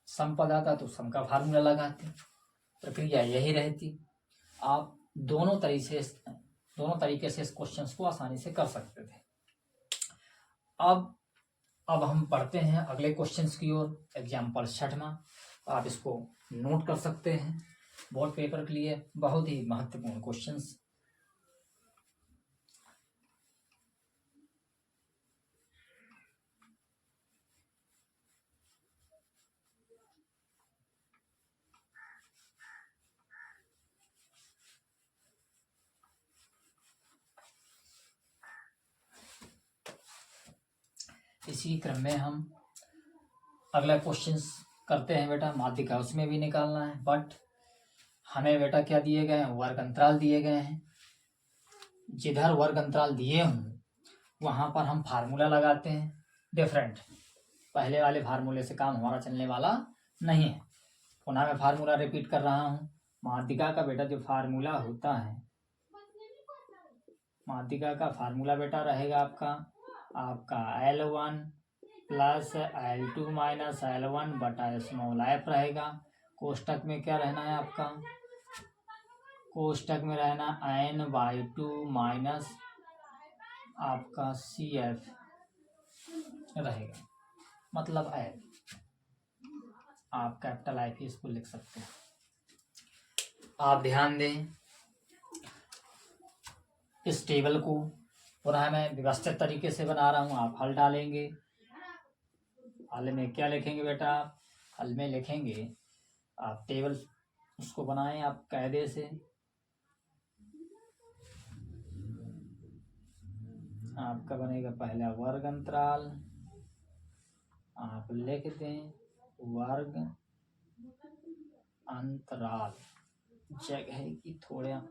S1: सम पद आता तो सम का फार्मूला लगाते, प्रक्रिया यही रहती। आप दोनों तरीके से इस क्वेश्चंस को आसानी से कर सकते थे। अब हम पढ़ते हैं अगले क्वेश्चंस की ओर। एग्जाम्पल 6वां, आप इसको नोट कर सकते हैं बोर्ड पेपर के लिए, बहुत ही महत्वपूर्ण क्वेश्चंस। इसी क्रम में हम अगला क्वेश्चंस करते हैं बेटा। माध्यिका उसमें भी निकालना है, बट हमें बेटा क्या दिए गए हैं, वर्ग अंतराल दिए गए हैं। जिधर वर्ग अंतराल दिए हों वहां पर हम फार्मूला लगाते हैं डिफरेंट। पहले वाले फार्मूले से काम हमारा चलने वाला नहीं है। पुनः मैं फार्मूला रिपीट कर रहा हूँ। माध्यिका का बेटा जो फार्मूला होता है, माध्यिका का फार्मूला बेटा रहेगा आपका L1 plus L2 minus L1 बटा स्मॉल f रहेगा। कोष्टक में क्या रहना है आपका, कोष्टक में रहना n/2 माइनस आपका CF रहेगा, मतलब F। आप कैपिटल F ही इसको लिख सकते हैं। आप ध्यान दें, इस टेबल को पुनः मैं व्यवस्थित तरीके से बना रहा हूँ। आप हल डालेंगे, हल में क्या लिखेंगे बेटा, हल में लिखेंगे आप टेबल उसको बनाएं आप कायदे से। आपका बनेगा पहला वर्ग अंतराल, आप लिख दें वर्ग अंतराल। जगह की थोड़ा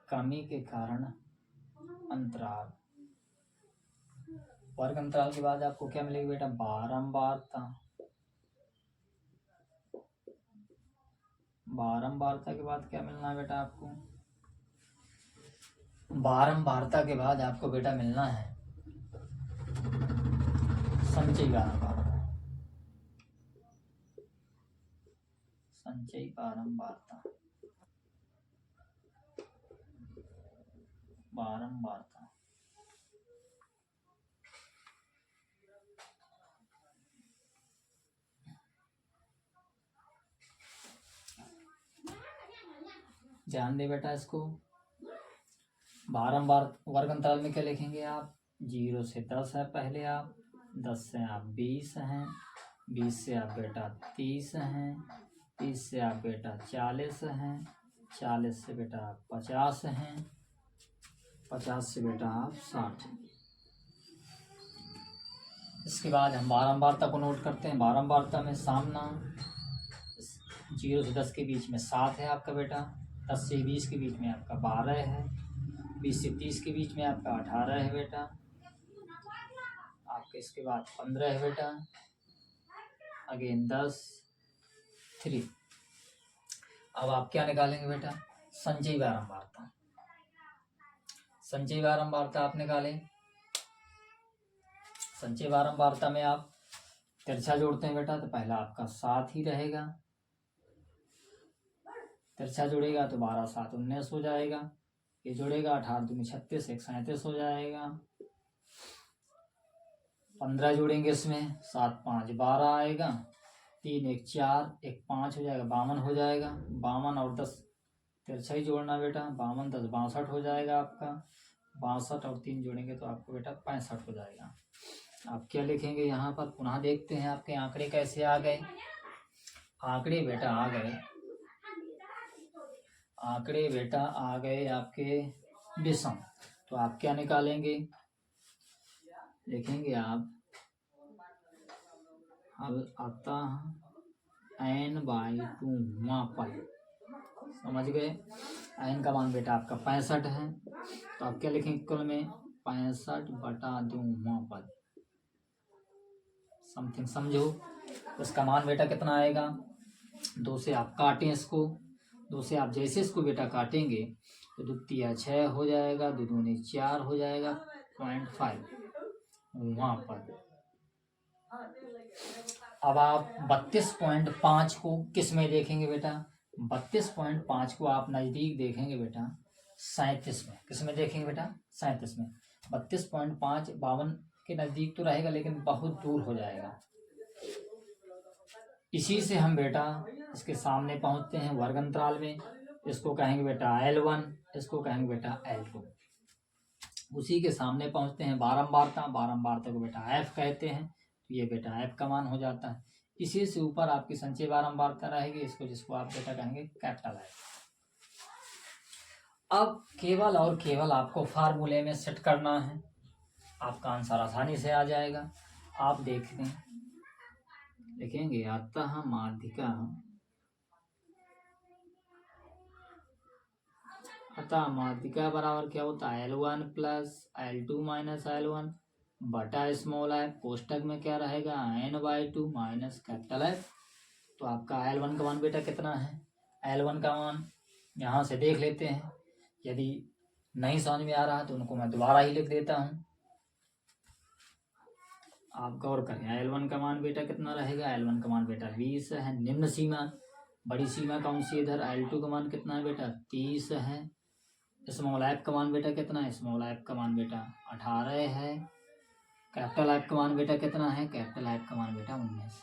S1: कमी के कारण अंतराल। वर्ग अंतराल के बाद आपको क्या मिलेगा बेटा, बारंबारता। बारंबारता के बाद क्या मिलना है बेटा आपको, बारंबारता के बाद आपको बेटा मिलना है संचयी बारंबारता। संचयी बारंबारता, बारंबारता। ध्यान दे बेटा इसको। बारंबार वर्ग अंतराल में क्या लिखेंगे आप, 0 से 10 है पहले, आप 10 से आप 20 हैं, 20 से आप बेटा 30 हैं, 30 से आप बेटा 40 हैं, 40 से बेटा आप 50 हैं, 50 से बेटा आप 60। इसके बाद हम बारंबारता को नोट करते हैं। बारंबारता में सामना 0 से 10 के बीच में 7 है आपका बेटा, 10 से 20 के बीच में आपका 12 है, 20 से 30 के बीच में आपका 18 है बेटा, आपके इसके बाद 15 है बेटा, अगेन 10, 3। अब आप क्या निकालेंगे बेटा, संचयी बारंबारता। संचयी बारंबारता आप निकालें। संचयी बारंबारता में आप तिरछा जोड़ते हैं बेटा, तो पहला आपका 7 ही रहेगा। तिरछा जोड़ेगा तो 12 7 19 हो जाएगा। ये जोड़ेगा 18 दूनी 36, 1 37 हो जाएगा। 15 जोड़ेंगे इसमें, 7 5 12 आएगा, 3 1 4 1 5 हो जाएगा, 52 हो जाएगा। 52 और 10 तिरछा ही जोड़ना बेटा, 52 10 62 हो जाएगा आपका। 62 और 3 जोड़ेंगे तो आपको बेटा 65 हो जाएगा। आप क्या लिखेंगे यहाँ पर, पुनः देखते हैं आपके आंकड़े कैसे आ गए। आंकड़े बेटा आ गए, आंकड़े बेटा आ गए आपके विषम। तो आप क्या निकालेंगे, लिखेंगे आप अतः n/2 मापन। समझ गए। n का मान बेटा आपका 65 है, तो आप क्या लिखेंगे कुल में 65/2 मापन। समथिंग समझो। इसका मान बेटा कितना आएगा, 2 से आप काटें इसको, 2 से आप जैसे इसको बेटा काटेंगे तो 2 तिया 6 हो जाएगा, 2 दूनी 4 हो जाएगा, 0.5 वहाँ पर। अब आप 32.5 को किस में देखेंगे बेटा, 32.5 को आप नज़दीक देखेंगे बेटा 37 में, किस में देखेंगे बेटा 37 में। 32.5 52 के नज़दीक तो रहेगा लेकिन बहुत दूर हो जाएगा। इसी से हम बेटा इसके सामने पहुंचते हैं वर्ग अंतराल में, इसको कहेंगे बेटा L1, इसको कहेंगे बेटा L2। उसी के सामने पहुंचते हैं बारंबारता, बारंबारता को बेटा F कहते हैं, तो ये बेटा F का मान हो जाता है। इसी से ऊपर आपकी संचय बारंबारता रहेगी, इसको जिसको आप बेटा कहेंगे कैपिटल F। अब केवल और केवल आपको फार्मूले में सेट करना है, आपका आंसर आसानी से आ जाएगा। आप देखते हैं लिखेंगे अतः माध्यिका, अतः माध्यिका बराबर क्या होता है L1 plus L2 minus L1 बटा स्मॉल f, कोष्टक में क्या रहेगा n/2 माइनस कैपिटल F। तो आपका L1 का मान बेटा कितना है, L1 का मान यहाँ से देख लेते हैं, यदि नहीं समझ में आ रहा तो उनको मैं दोबारा ही लिख देता हूँ, आप गौर करें। L1 का मान बेटा कितना रहेगा, L1 का मान बेटा 20 है, निम्न सीमा। बड़ी सीमा कौन सी इधर, L2 का मान कितना है बेटा 30 है। स्मॉल f का मान बेटा कितना है, स्मॉल f का मान बेटा 18 है। कैपिटल F का मान बेटा कितना है, कैपिटल F का मान बेटा 19।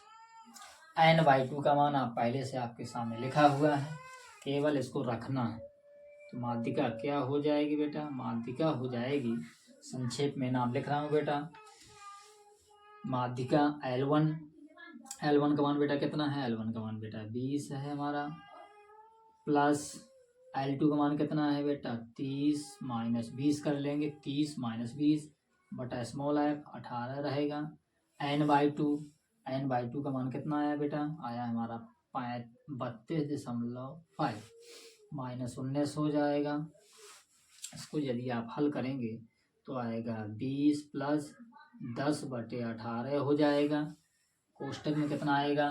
S1: n/2 का मान आप पहले से आपके सामने लिखा हुआ है, केवल इसको रखना है। तो माध्यिका क्या हो जाएगी बेटा, माध्यिका हो जाएगी, संक्षेप में नाम लिख रहा हूँ बेटा, माध्यिका L1, L1 का मान बेटा कितना है, L1 का मान बेटा 20 है हमारा, प्लस L2 का मान कितना है बेटा 30 माइनस 20 कर लेंगे, 30 माइनस 20 बटा स्मॉल f 18 रहेगा। n/2, n/2 का मान कितना आया बेटा, आया हमारा 32.5 माइनस 19 हो जाएगा। इसको यदि आप हल करेंगे तो आएगा 20 प्लस 10/18 हो जाएगा। कोष्टक में कितना आएगा,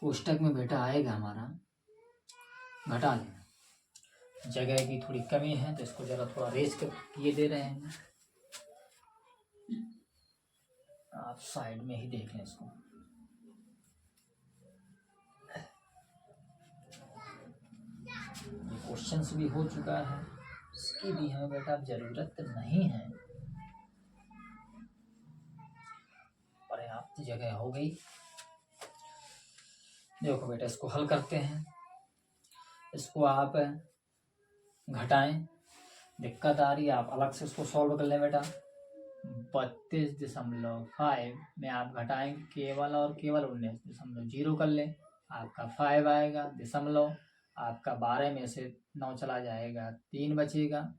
S1: कोष्टक में बेटा आएगा हमारा, घटा लेना, जगह की थोड़ी कमी है तो इसको जरा थोड़ा रेज कर किए दे रहे हैं, आप साइड में ही देख लें इसको। ये क्वेश्चंस भी हो चुका है, इसकी भी हमें बेटा जरूरत नहीं है, पर्याप्त जगह हो गई। देखो बेटा इसको हल करते हैं, इसको आप घटाएं, दिक्कत आ रही है आप अलग से इसको सॉल्व कर लें बेटा। 32.5 में आप घटाएं केवल और केवल 19.0 कर लें, आपका 5 आएगा। दशमलव आपका 12 में से 9 चला जाएगा, 3 बचेगा,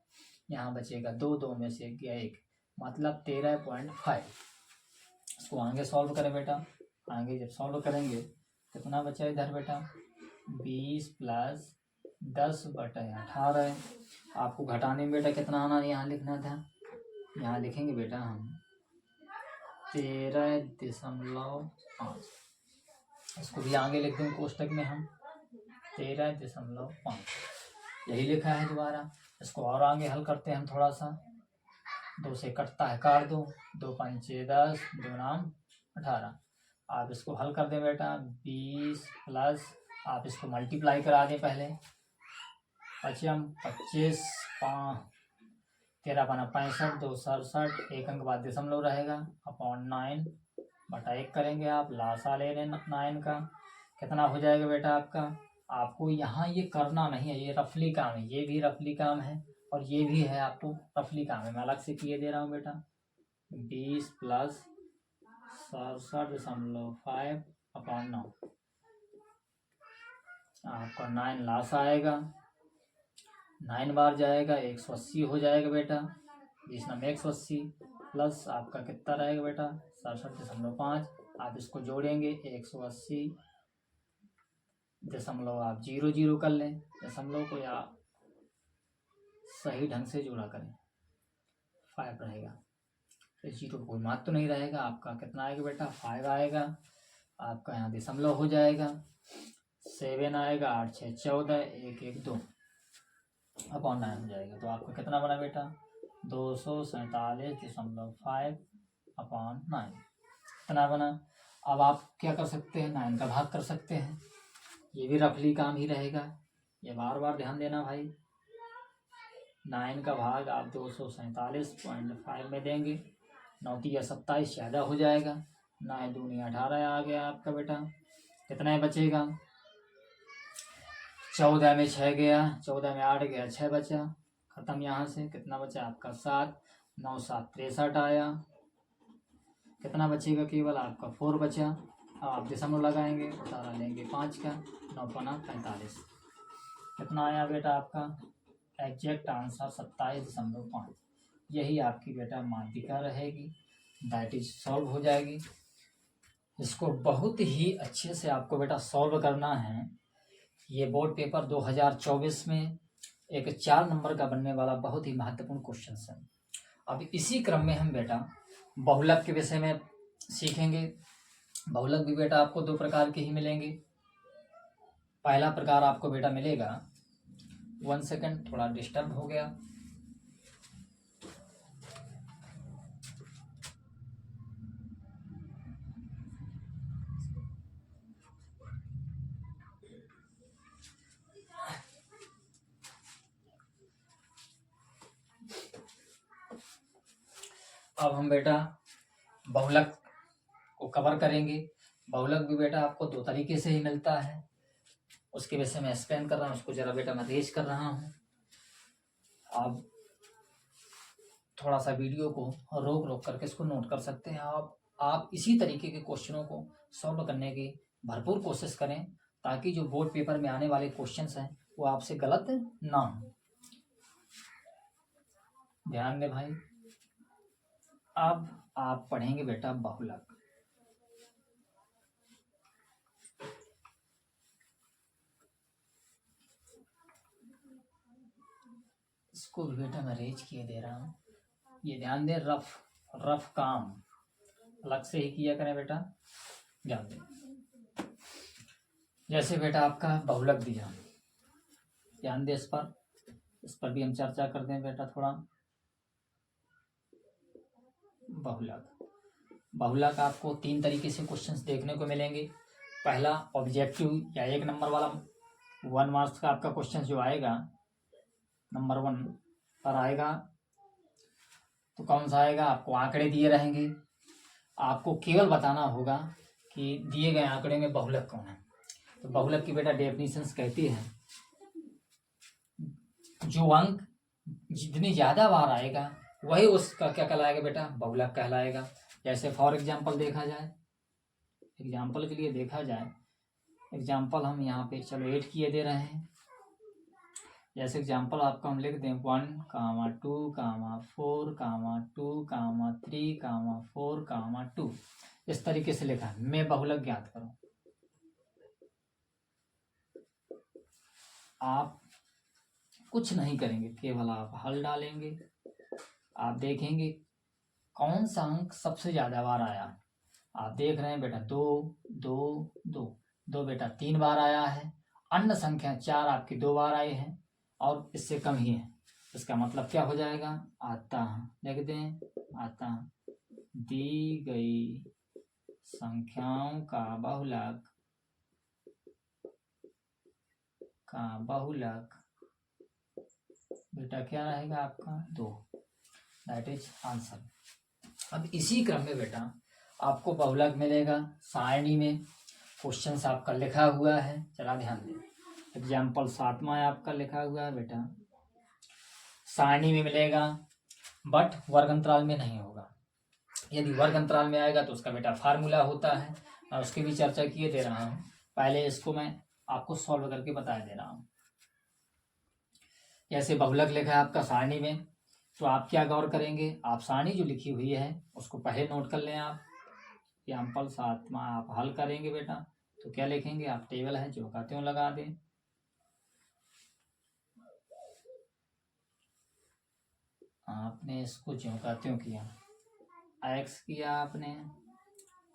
S1: यहाँ बचेगा 2, 2 में से गया 1, मतलब 13.5। इसको आगे सॉल्व करें बेटा, आगे जब सॉल्व करेंगे कितना बचा इधर बेटा 20 प्लस 10/18। आपको घटाने में बेटा कितना आना यहाँ लिखना था, यहाँ लिखेंगे बेटा हम 13.5, इसको भी आगे लिख दें कोष्टक में हम 13.5, यही लिखा है दोबारा। इसको और आगे हल करते हैं हम थोड़ा सा, 2 से कटता है काट दो, 2 पंचे 10, 2 नाम 18। आप इसको हल कर दें बेटा 20 प्लस आप इसको मल्टीप्लाई करा दें पहले, 25 13 × 65, 2 67, 1 अंक बाद दशमलव रहेगा, अपॉन 9 बटा 1 करेंगे आप, लासा ले लें 9 का, कितना हो जाएगा बेटा आपका। आपको यहाँ ये करना नहीं है, ये रफली काम है, ये भी रफली काम है और ये भी है आपको रफली काम है, मैं अलग से किए दे रहा हूँ बेटा। 20 प्लस 67.5 अपॉन 9, आपका 9 लास आएगा, 9 बार जाएगा 180 हो जाएगा बेटा, जिस नाम 180 प्लस आपका कितना रहेगा बेटा 67.5। आप इसको जोड़ेंगे 180 दशमलव आप 0 कर लें, दशमलव को या सही ढंग से जोड़ा करें, 5 रहेगा, तो 0 कोई मात्र तो नहीं रहेगा, आपका कितना आएगा बेटा 5 आएगा, आपका यहाँ दशमलव हो जाएगा, 7 आएगा, 8 6 14, 1 1 2 अपॉन 9 हो जाएगा। तो आपका कितना बना बेटा 247.5 अपॉन 9 इतना बना। अब आप क्या कर सकते हैं, 9 का भाग कर सकते हैं, ये भी रफली काम ही रहेगा, ये बार बार ध्यान देना भाई। 9 का भाग आप 247.5 में देंगे, 9 या 27 ज़्यादा हो जाएगा, 9 दूनी 18 आ गया आपका बेटा। कितना बचेगा, 14 में 6 गया, 14 में 8 गया, 6 बचा, खत्म। यहाँ से कितना बचा आपका 7, 9 7 63 आया। कितना बचेगा, केवल आपका 4 बचा। अब आप दशमलव लगाएंगे, उतारा लेंगे 5 का, 9 पना 45। कितना आया बेटा आपका एग्जैक्ट आंसर 27.5। यही आपकी बेटा माध्यिका रहेगी, दैट इज सॉल्व हो जाएगी। इसको बहुत ही अच्छे से आपको बेटा सॉल्व करना है। ये बोर्ड पेपर 2024 में एक 4 नंबर का बनने वाला बहुत ही महत्वपूर्ण क्वेश्चन है। अब इसी क्रम में हम बेटा बहुलक के विषय में सीखेंगे। बहुलक भी बेटा आपको 2 प्रकार के ही मिलेंगे। पहला प्रकार आपको बेटा मिलेगा, 1 सेकंड थोड़ा डिस्टर्ब हो गया। अब हम बेटा बहुलक को कवर करेंगे। बहुलक भी बेटा आपको 2 तरीके से ही मिलता है, उसके विषय में एक्सप्लेन कर रहा हूँ। उसको जरा बेटा मैं तेज कर रहा हूँ। आप थोड़ा सा वीडियो को रोक रोक करके इसको नोट कर सकते हैं। आप इसी तरीके के क्वेश्चनों को सॉल्व करने की भरपूर कोशिश करें, ताकि जो बोर्ड पेपर में आने वाले क्वेश्चंस हैं वो आपसे गलत ना हो। ध्यान दें भाई। अब आप पढ़ेंगे बेटा बहुलक। इसको भी बेटा मैं रेज किए दे रहा हूँ। ये ध्यान दें, रफ काम अलग से ही किया करें बेटा, ध्यान दें। जैसे बेटा आपका बहुलक दिया, ध्यान दें इस पर भी हम चर्चा कर दें बेटा थोड़ा। बहुलक आपको 3 तरीके से क्वेश्चंस देखने को मिलेंगे। पहला ऑब्जेक्टिव या 1 नंबर वाला 1 मार्क्स का आपका क्वेश्चन जो आएगा, नंबर 1 पर आएगा, तो कौन सा आएगा, आपको आंकड़े दिए रहेंगे। आपको केवल बताना होगा कि दिए गए आंकड़े में बहुलक कौन है। तो बहुलक की बेटा डेफिनेशंस कहती है, जो अंक जितनी ज़्यादा बार आएगा वही उसका क्या कहलाएगा बेटा, बहुलक कहलाएगा। जैसे फॉर एग्जाम्पल देखा जाए, एग्जाम्पल के लिए देखा जाए, एग्जाम्पल हम यहाँ पे चलो 8 किए दे रहे हैं। जैसे एग्जाम्पल आपको हम लिख दें 1, 2, 4, 2, 3, 4, 2, इस तरीके से लिखा है। मैं बहुलक ज्ञात करूं। आप कुछ नहीं करेंगे, केवल आप हल डालेंगे। आप देखेंगे कौन सा अंक सबसे ज्यादा बार आया। आप देख रहे हैं बेटा 2, 2, 2, 2 बेटा 3 बार आया है। अन्य संख्या 4 आपकी 2 बार आई है और इससे कम ही है। इसका मतलब क्या हो जाएगा, आता लिख दें, आता दी गई संख्याओं का बहुलक बेटा क्या रहेगा आपका 2, दैट इज आंसर। अब इसी क्रम में बेटा आपको बहुलक मिलेगा सारणी में। क्वेश्चंस आपका लिखा हुआ है, चला ध्यान दें। एग्जाम्पल 7वां आपका लिखा हुआ है बेटा, सारणी में मिलेगा, बट वर्ग अंतराल में नहीं होगा। यदि वर्ग अंतराल में आएगा तो उसका बेटा फार्मूला होता है, और उसकी भी चर्चा किए दे रहा हूँ। पहले इसको मैं आपको सॉल्व करके बता दे रहा हूँ। जैसे बहुलक लिखा है आपका सारणी में, तो आप क्या गौर करेंगे, आप सारणी जो लिखी हुई है उसको पहले नोट कर लें। आप एग्जाम्पल 7वां आप हल करेंगे बेटा, तो क्या लिखेंगे, आप टेबल है जो का त्यों लगा दें। आपने इसको ज्यों का त्यों किया, एक्स किया आपने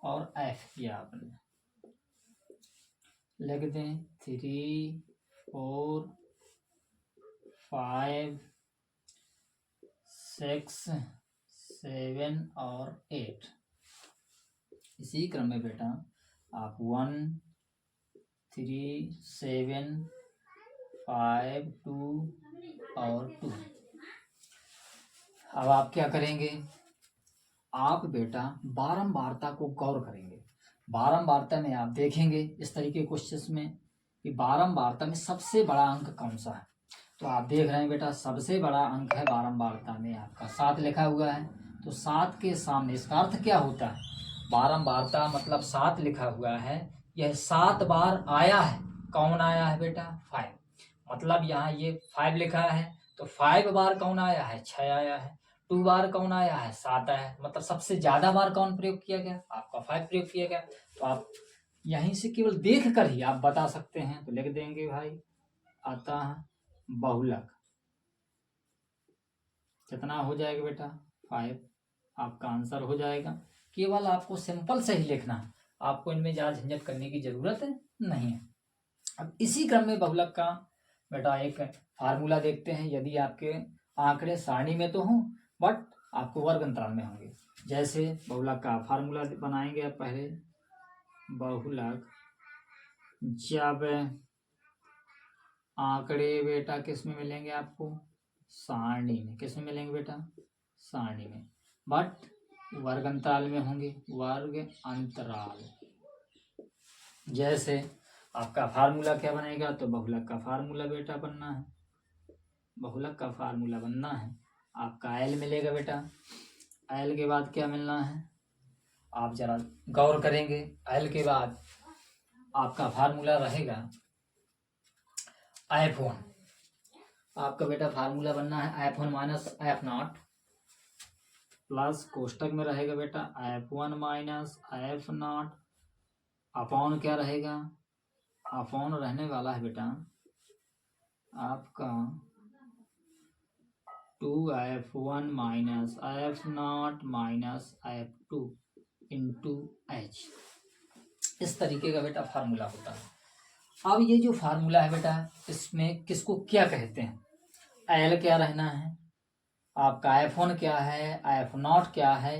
S1: और एफ किया आपने, लिख दें 3, 4, 5, 6, 7 और 8। इसी क्रम में बेटा आप 1, 3 7 5 2 और 2। अब आप क्या करेंगे, आप बेटा बारंबारता को गौर करेंगे। बारंबारता में आप देखेंगे इस तरीके के क्वेश्चंस में कि बारंबारता में सबसे बड़ा अंक कौन सा है। तो आप देख रहे हैं बेटा सबसे बड़ा अंक है बारंबारता में आपका 7 लिखा हुआ है। तो 7 के सामने इसका अर्थ क्या होता है, बारंबारता मतलब 7 लिखा हुआ है, यह 7 बार आया है। कौन आया है बेटा, 5। मतलब यहाँ ये 5 लिखा है तो 5 बार कौन आया है, 6 आया है। 2 बार कौन आया है, 7 आया है। मतलब सबसे ज्यादा बार कौन प्रयोग किया गया, आपका 5 प्रयोग किया गया। तो आप यहीं से केवल देख कर ही आप बता सकते हैं। तो लिख देंगे भाई अतः बहुलक कितना हो जाएगा बेटा, 5। आपका आंसर हो जाएगा। केवल आपको सिंपल से ही लिखना है, आपको इनमें ज्यादा झंझट करने की जरूरत नहीं है। अब इसी क्रम में बहुलक का बेटा एक फार्मूला देखते हैं। यदि आपके आंकड़े सारणी में तो हों बट आपको वर्ग अंतराल में होंगे। जैसे बहुलक का फार्मूला बनाएंगे आप पहले। बहुलक जब आंकड़े बेटा किस में मिलेंगे आपको, सारणी में। किस में मिलेंगे बेटा, सारणी में, बट वर्ग अंतराल में होंगे, वर्ग अंतराल। जैसे आपका फार्मूला क्या बनेगा, तो बहुलक का फार्मूला बेटा बनना है, बहुलक का फार्मूला बनना है आपका एल मिलेगा बेटा। एल के बाद क्या मिलना है, आप जरा गौर करेंगे। एल के बाद आपका फार्मूला रहेगा F1। आपका बेटा फार्मूला बनना है F1 माइनस F0 प्लस कोष्टक में रहेगा बेटा F1 माइनस F0 अपॉन क्या रहेगा, अपॉन रहने वाला है बेटा आपका 2F1 minus F0 minus F2 into H। इस तरीके का बेटा फार्मूला होता है। अब ये जो फार्मूला है बेटा इसमें किसको क्या कहते हैं, एल क्या रहना है, आपका F1 क्या है, F0 क्या है।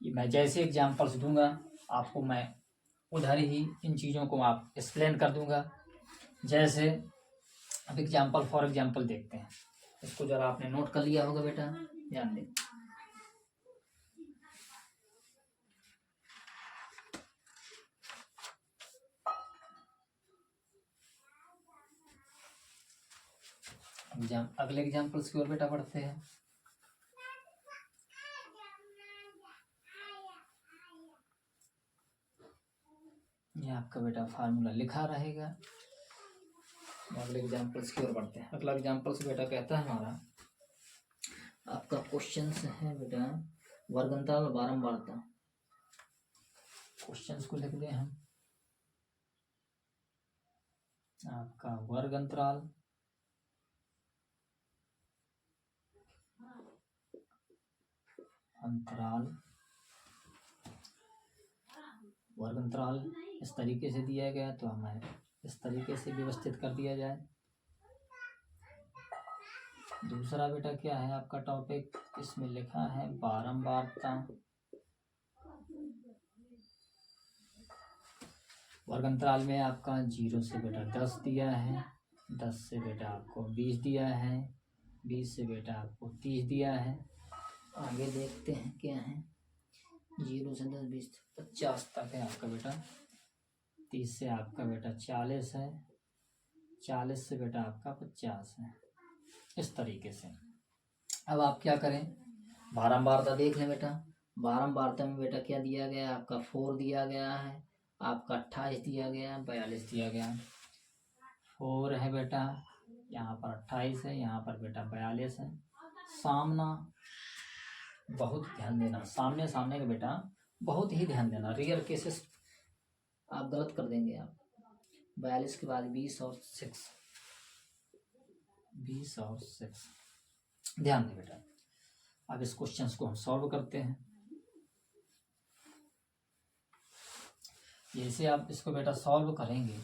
S1: मैं जैसे एग्जांपल्स दूंगा आपको, मैं उधर ही इन चीज़ों को आप एक्सप्लेन कर दूंगा। जैसे अब एग्जांपल फॉर एग्जांपल देखते हैं, इसको जरा आपने नोट कर लिया होगा बेटा, ध्यान दें। अगले एग्जांपल्स की ओर बेटा बढ़ते हैं। ये आपका बेटा फार्मूला लिखा रहेगा। अगले एग्जांपल्स की ओर बढ़ते हैं। अगला एग्जांपल्स बेटा कहता है हमारा आपका क्वेश्चन है बेटा वर्ग अंतराल बारंबारता। क्वेश्चंस को लिख दें हम, आपका वर्ग अंतराल वर्ग अंतराल इस तरीके से दिया गया तो हमें इस तरीके से व्यवस्थित कर दिया जाए। दूसरा बेटा क्या है आपका टॉपिक, इसमें लिखा है बारंबारता। वर्ग अंतराल में आपका 0 से बेटा 10 दिया है, 10 से बेटा आपको 20 दिया है, 20 से बेटा आपको 30 दिया है। आगे देखते हैं क्या है, 0 से 10 20 50 तक है आपका बेटा। 30 से आपका बेटा 40 है, 40 से बेटा आपका 50 है। इस तरीके से अब आप क्या करें, बारंबारता देख लें बेटा। बारंबारता में बेटा क्या दिया गया, आपका 4 दिया गया है, आपका 28 दिया गया, 42 दिया गया। 4 है बेटा, यहाँ पर 28 है, यहाँ पर बेटा 42 है। सामना बहुत ध्यान देना, सामने सामने का बेटा बहुत ही ध्यान देना। रियल केसेस आप गलत कर देंगे। आप 42 के बाद 20 और 6, 20 और 6 ध्यान दें बेटा। अब इस क्वेश्चंस को हम सॉल्व करते हैं। जैसे आप इसको बेटा सॉल्व करेंगे,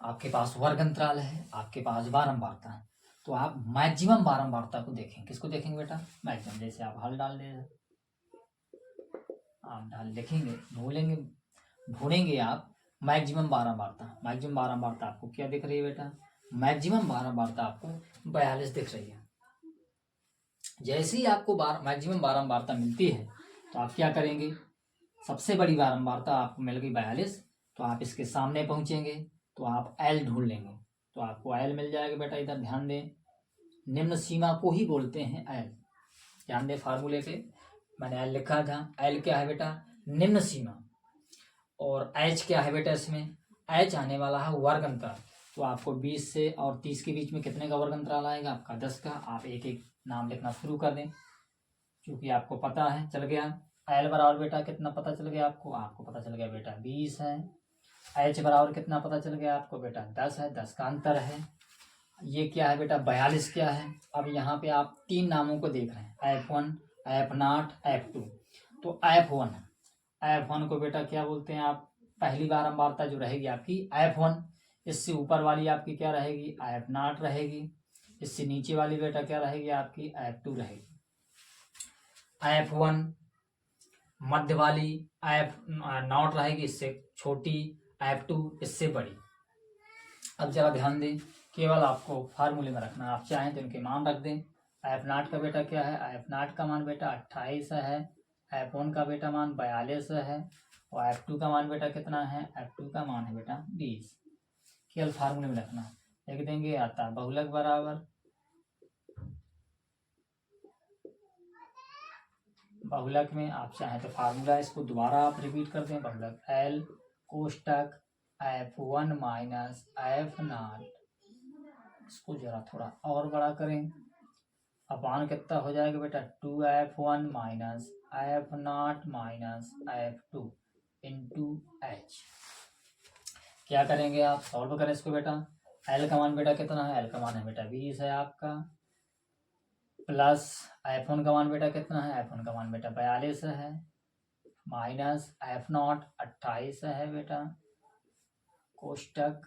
S1: आपके पास वर्ग अंतराल है, आपके पास बारंबारता है, तो आप मैक्सिमम बारंबारता को देखें। किसको देखेंगे बेटा, मैक्सिमम। जैसे आप हल डाल दें, आप डाल लिखेंगे, ढूंढेंगे आप मैक्सिमम बारंबारता आपको क्या दिख रही है बेटा? मैक्सिमम बारंबारता आपको 42 दिख रही है। जैसे ही आपको मैक्सिमम बारंबारता मिलती है तो आप क्या करेंगे? सबसे बड़ी बारंबारता आपको मिल गई 42, तो आप इसके सामने पहुंचेंगे तो आप एल ढूंढ लेंगे, तो आपको एल मिल जाएगा बेटा। इधर ध्यान दें, निम्न सीमा को ही बोलते हैं एल। ध्यान दें फार्मूले पे मैंने एल लिखा था। एल क्या है बेटा? निम्न सीमा। और एच क्या है बेटा? इसमें एच आने वाला है वर्ग अंतराल। तो आपको 20 से और 30 के बीच में कितने का वर्ग अंतराल आएगा? आपका 10 का। आप एक एक नाम लिखना शुरू कर दें, क्योंकि आपको पता है, चल गया। एल बराबर बेटा कितना पता चल गया आपको? आपको पता चल गया बेटा 20 है। एच बराबर कितना पता चल गया आपको बेटा? 10 है, 10 का अंतर है। ये क्या है बेटा? 42 क्या है? अब यहाँ पे आप 3 नामों को देख रहे हैं, F1, F0, F2। तो F1 को बेटा क्या बोलते हैं आप? पहली बारंबारता जो रहेगी आपकी F1, इससे ऊपर वाली आपकी क्या रहेगी? F0 रहेगी। इससे नीचे वाली बेटा क्या रहेगी आपकी? F2 रहेगी। F1 मध्य वाली F0 रहेगी, इससे छोटी। F2 इससे बड़ी। अब जरा ध्यान दें, केवल आपको फार्मूले में रखना, आप चाहें तो इनके मान रख दें। F0 का बेटा क्या है? F0 का मान बेटा 28 है। F1 का बेटा मान 42 है। और F2 का मान बेटा कितना है? F2 का मान है बेटा 20। केवल फार्मूले में रखना, लिख देंगे आता बहुलक बराबर बहुलक में आप चाहें तो फार्मूला इसको दोबारा आप रिपीट कर दें। बहुलक L कोष्टक F1 माइनस F0, इसको जरा थोड़ा और बड़ा करें। अपान कितना हो जाएगा बेटा? 2F1 minus F0 minus F2 into H। क्या करेंगे आप? सॉल्व करें इसको बेटा। L का मान बेटा कितना है? L का मान है बेटा 20 है आपका, प्लस F1 का मान बेटा कितना है? F1 का मान बेटा 42 है, माइनस F0 28 है बेटा, कोष्टक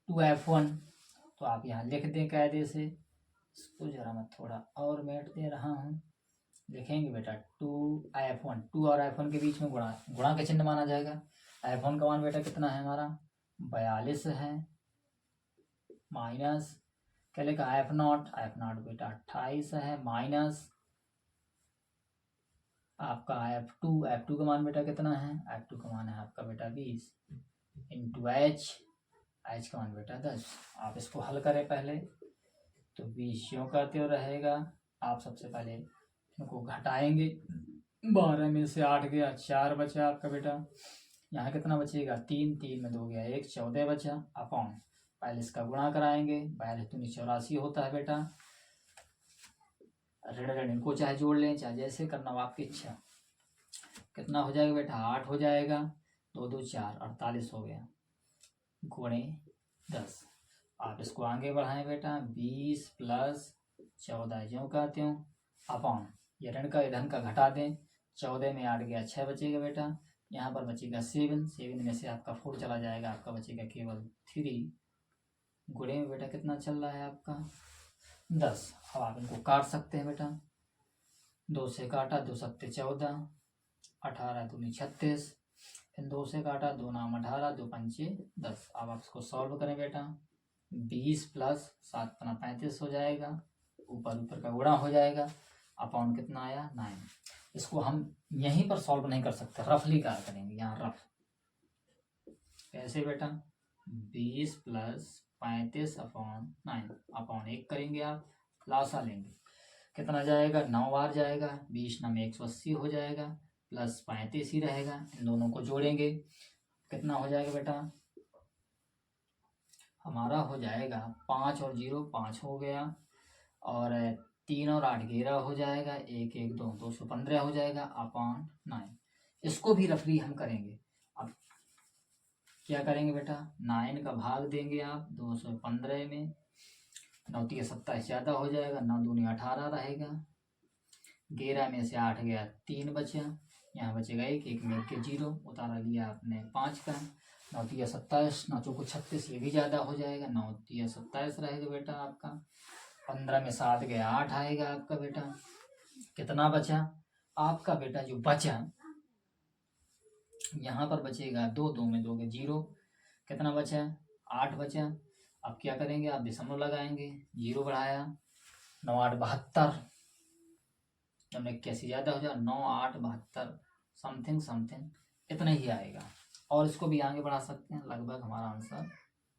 S1: 2F1। तो आप यहाँ लिख दें कायदे से। इसको जरा मैं थोड़ा और मेट दे रहा हूँ। लिखेंगे बेटा 2F1, 2 और F1 के बीच में गुणा का चिन्ह माना जाएगा। F1 का मान बेटा कितना है हमारा? 42 है, माइनस क्या लिखा? F0 बेटा 28 है, माइनस आपका F2 का मान बेटा कितना है? F2 का मान है आपका बेटा 20 इंटू H का मान बेटा 10। आप इसको हल करें पहले, तो 20 क्यों करते हो रहेगा। आप सबसे पहले इनको घटाएंगे, 12 में से 8 गया, 4 बचा आपका बेटा। यहाँ कितना बचेगा? 3, 3 में 2 गया 1, 14 बचा। अपॉन पहले इसका गुणा कराएंगे, 42 दूनी 84 होता है बेटा। ऋण इनको चाहे जोड़ लें, चाहे जैसे करना हो आपकी इच्छा। कितना हो जाएगा बेटा? 8 हो जाएगा, 2 2 4, 48 हो गया, गुणे 10। आप इसको आगे बढ़ाएं बेटा, 20 प्लस 14 ज्यों का त्यों, अपॉन ये ऋण का धन का घटा दें। 14 में 8 गया 6 बचेगा बेटा। यहाँ पर बचेगा 7, 7 में से आपका 4 चला जाएगा, आपका बचेगा केवल 3। गुणे में बेटा कितना चल रहा है आपका? 10। अब आप इनको काट सकते हैं बेटा। 2 से काटा, 2 सत्ते 14, 18 दूनी 36, फिर 2 से काटा, 2 नाम 18, 2 पंचे 10। अब आप इसको सॉल्व करें बेटा। 20 प्लस 7 पना 35 हो जाएगा, ऊपर का गुणा हो जाएगा, अपॉन कितना आया? 9। इसको हम यहीं पर सॉल्व नहीं कर सकते, रफली कार्य करेंगे। यहाँ रफ कैसे बेटा? 20 प्लस 35 अपॉन 9, अपॉन 1 करेंगे आप, लासा लेंगे, कितना जाएगा? 9 बार जाएगा, 20 9 में 180 हो जाएगा, प्लस 35 ही रहेगा। इन दोनों को जोड़ेंगे, कितना हो जाएगा बेटा? हमारा हो जाएगा 5 और 0 5 हो गया, और 3 और 8 11 हो जाएगा, 1 1 2 215 हो जाएगा, अपॉन 9। इसको भी रफली हम करेंगे। अब क्या करेंगे बेटा? 9 का भाग देंगे आप 215 में, 9 3 27 ज़्यादा हो जाएगा, 9 दूनी 18 रहेगा, 11 में से 8 गया 3 बचा, यहाँ बचेगा 1 1 में 1 के 0 उतारा लिया आपने 5 का, 9 3 27, 9 चौको 36, ये भी ज़्यादा हो जाएगा, 9 3 27 रहेगा बेटा आपका। 15 में 7 गया 8 आएगा आपका बेटा। कितना बचा आपका बेटा? जो बचा यहाँ पर बचेगा 2, 2 में 2 के 0, कितना बचा? 8 बचा। अब क्या करेंगे, आप दशमलव लगाएंगे, 0 बढ़ाया, 9 8 72, जब 81 ज़्यादा हो जाए 9 8 72 समथिंग समथिंग इतना ही आएगा। और इसको भी आगे बढ़ा सकते हैं, लगभग हमारा आंसर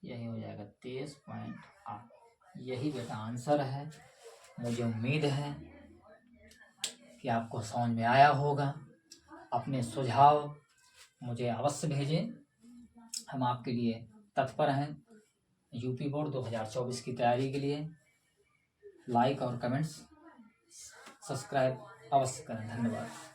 S1: यही हो जाएगा 23.8। यही बेटा आंसर है। मुझे उम्मीद है कि आपको समझ में आया होगा। अपने सुझाव मुझे अवश्य भेजें, हम आपके लिए तत्पर हैं। यूपी बोर्ड 2024 की तैयारी के लिए लाइक और कमेंट्स सब्सक्राइब अवश्य करें। धन्यवाद।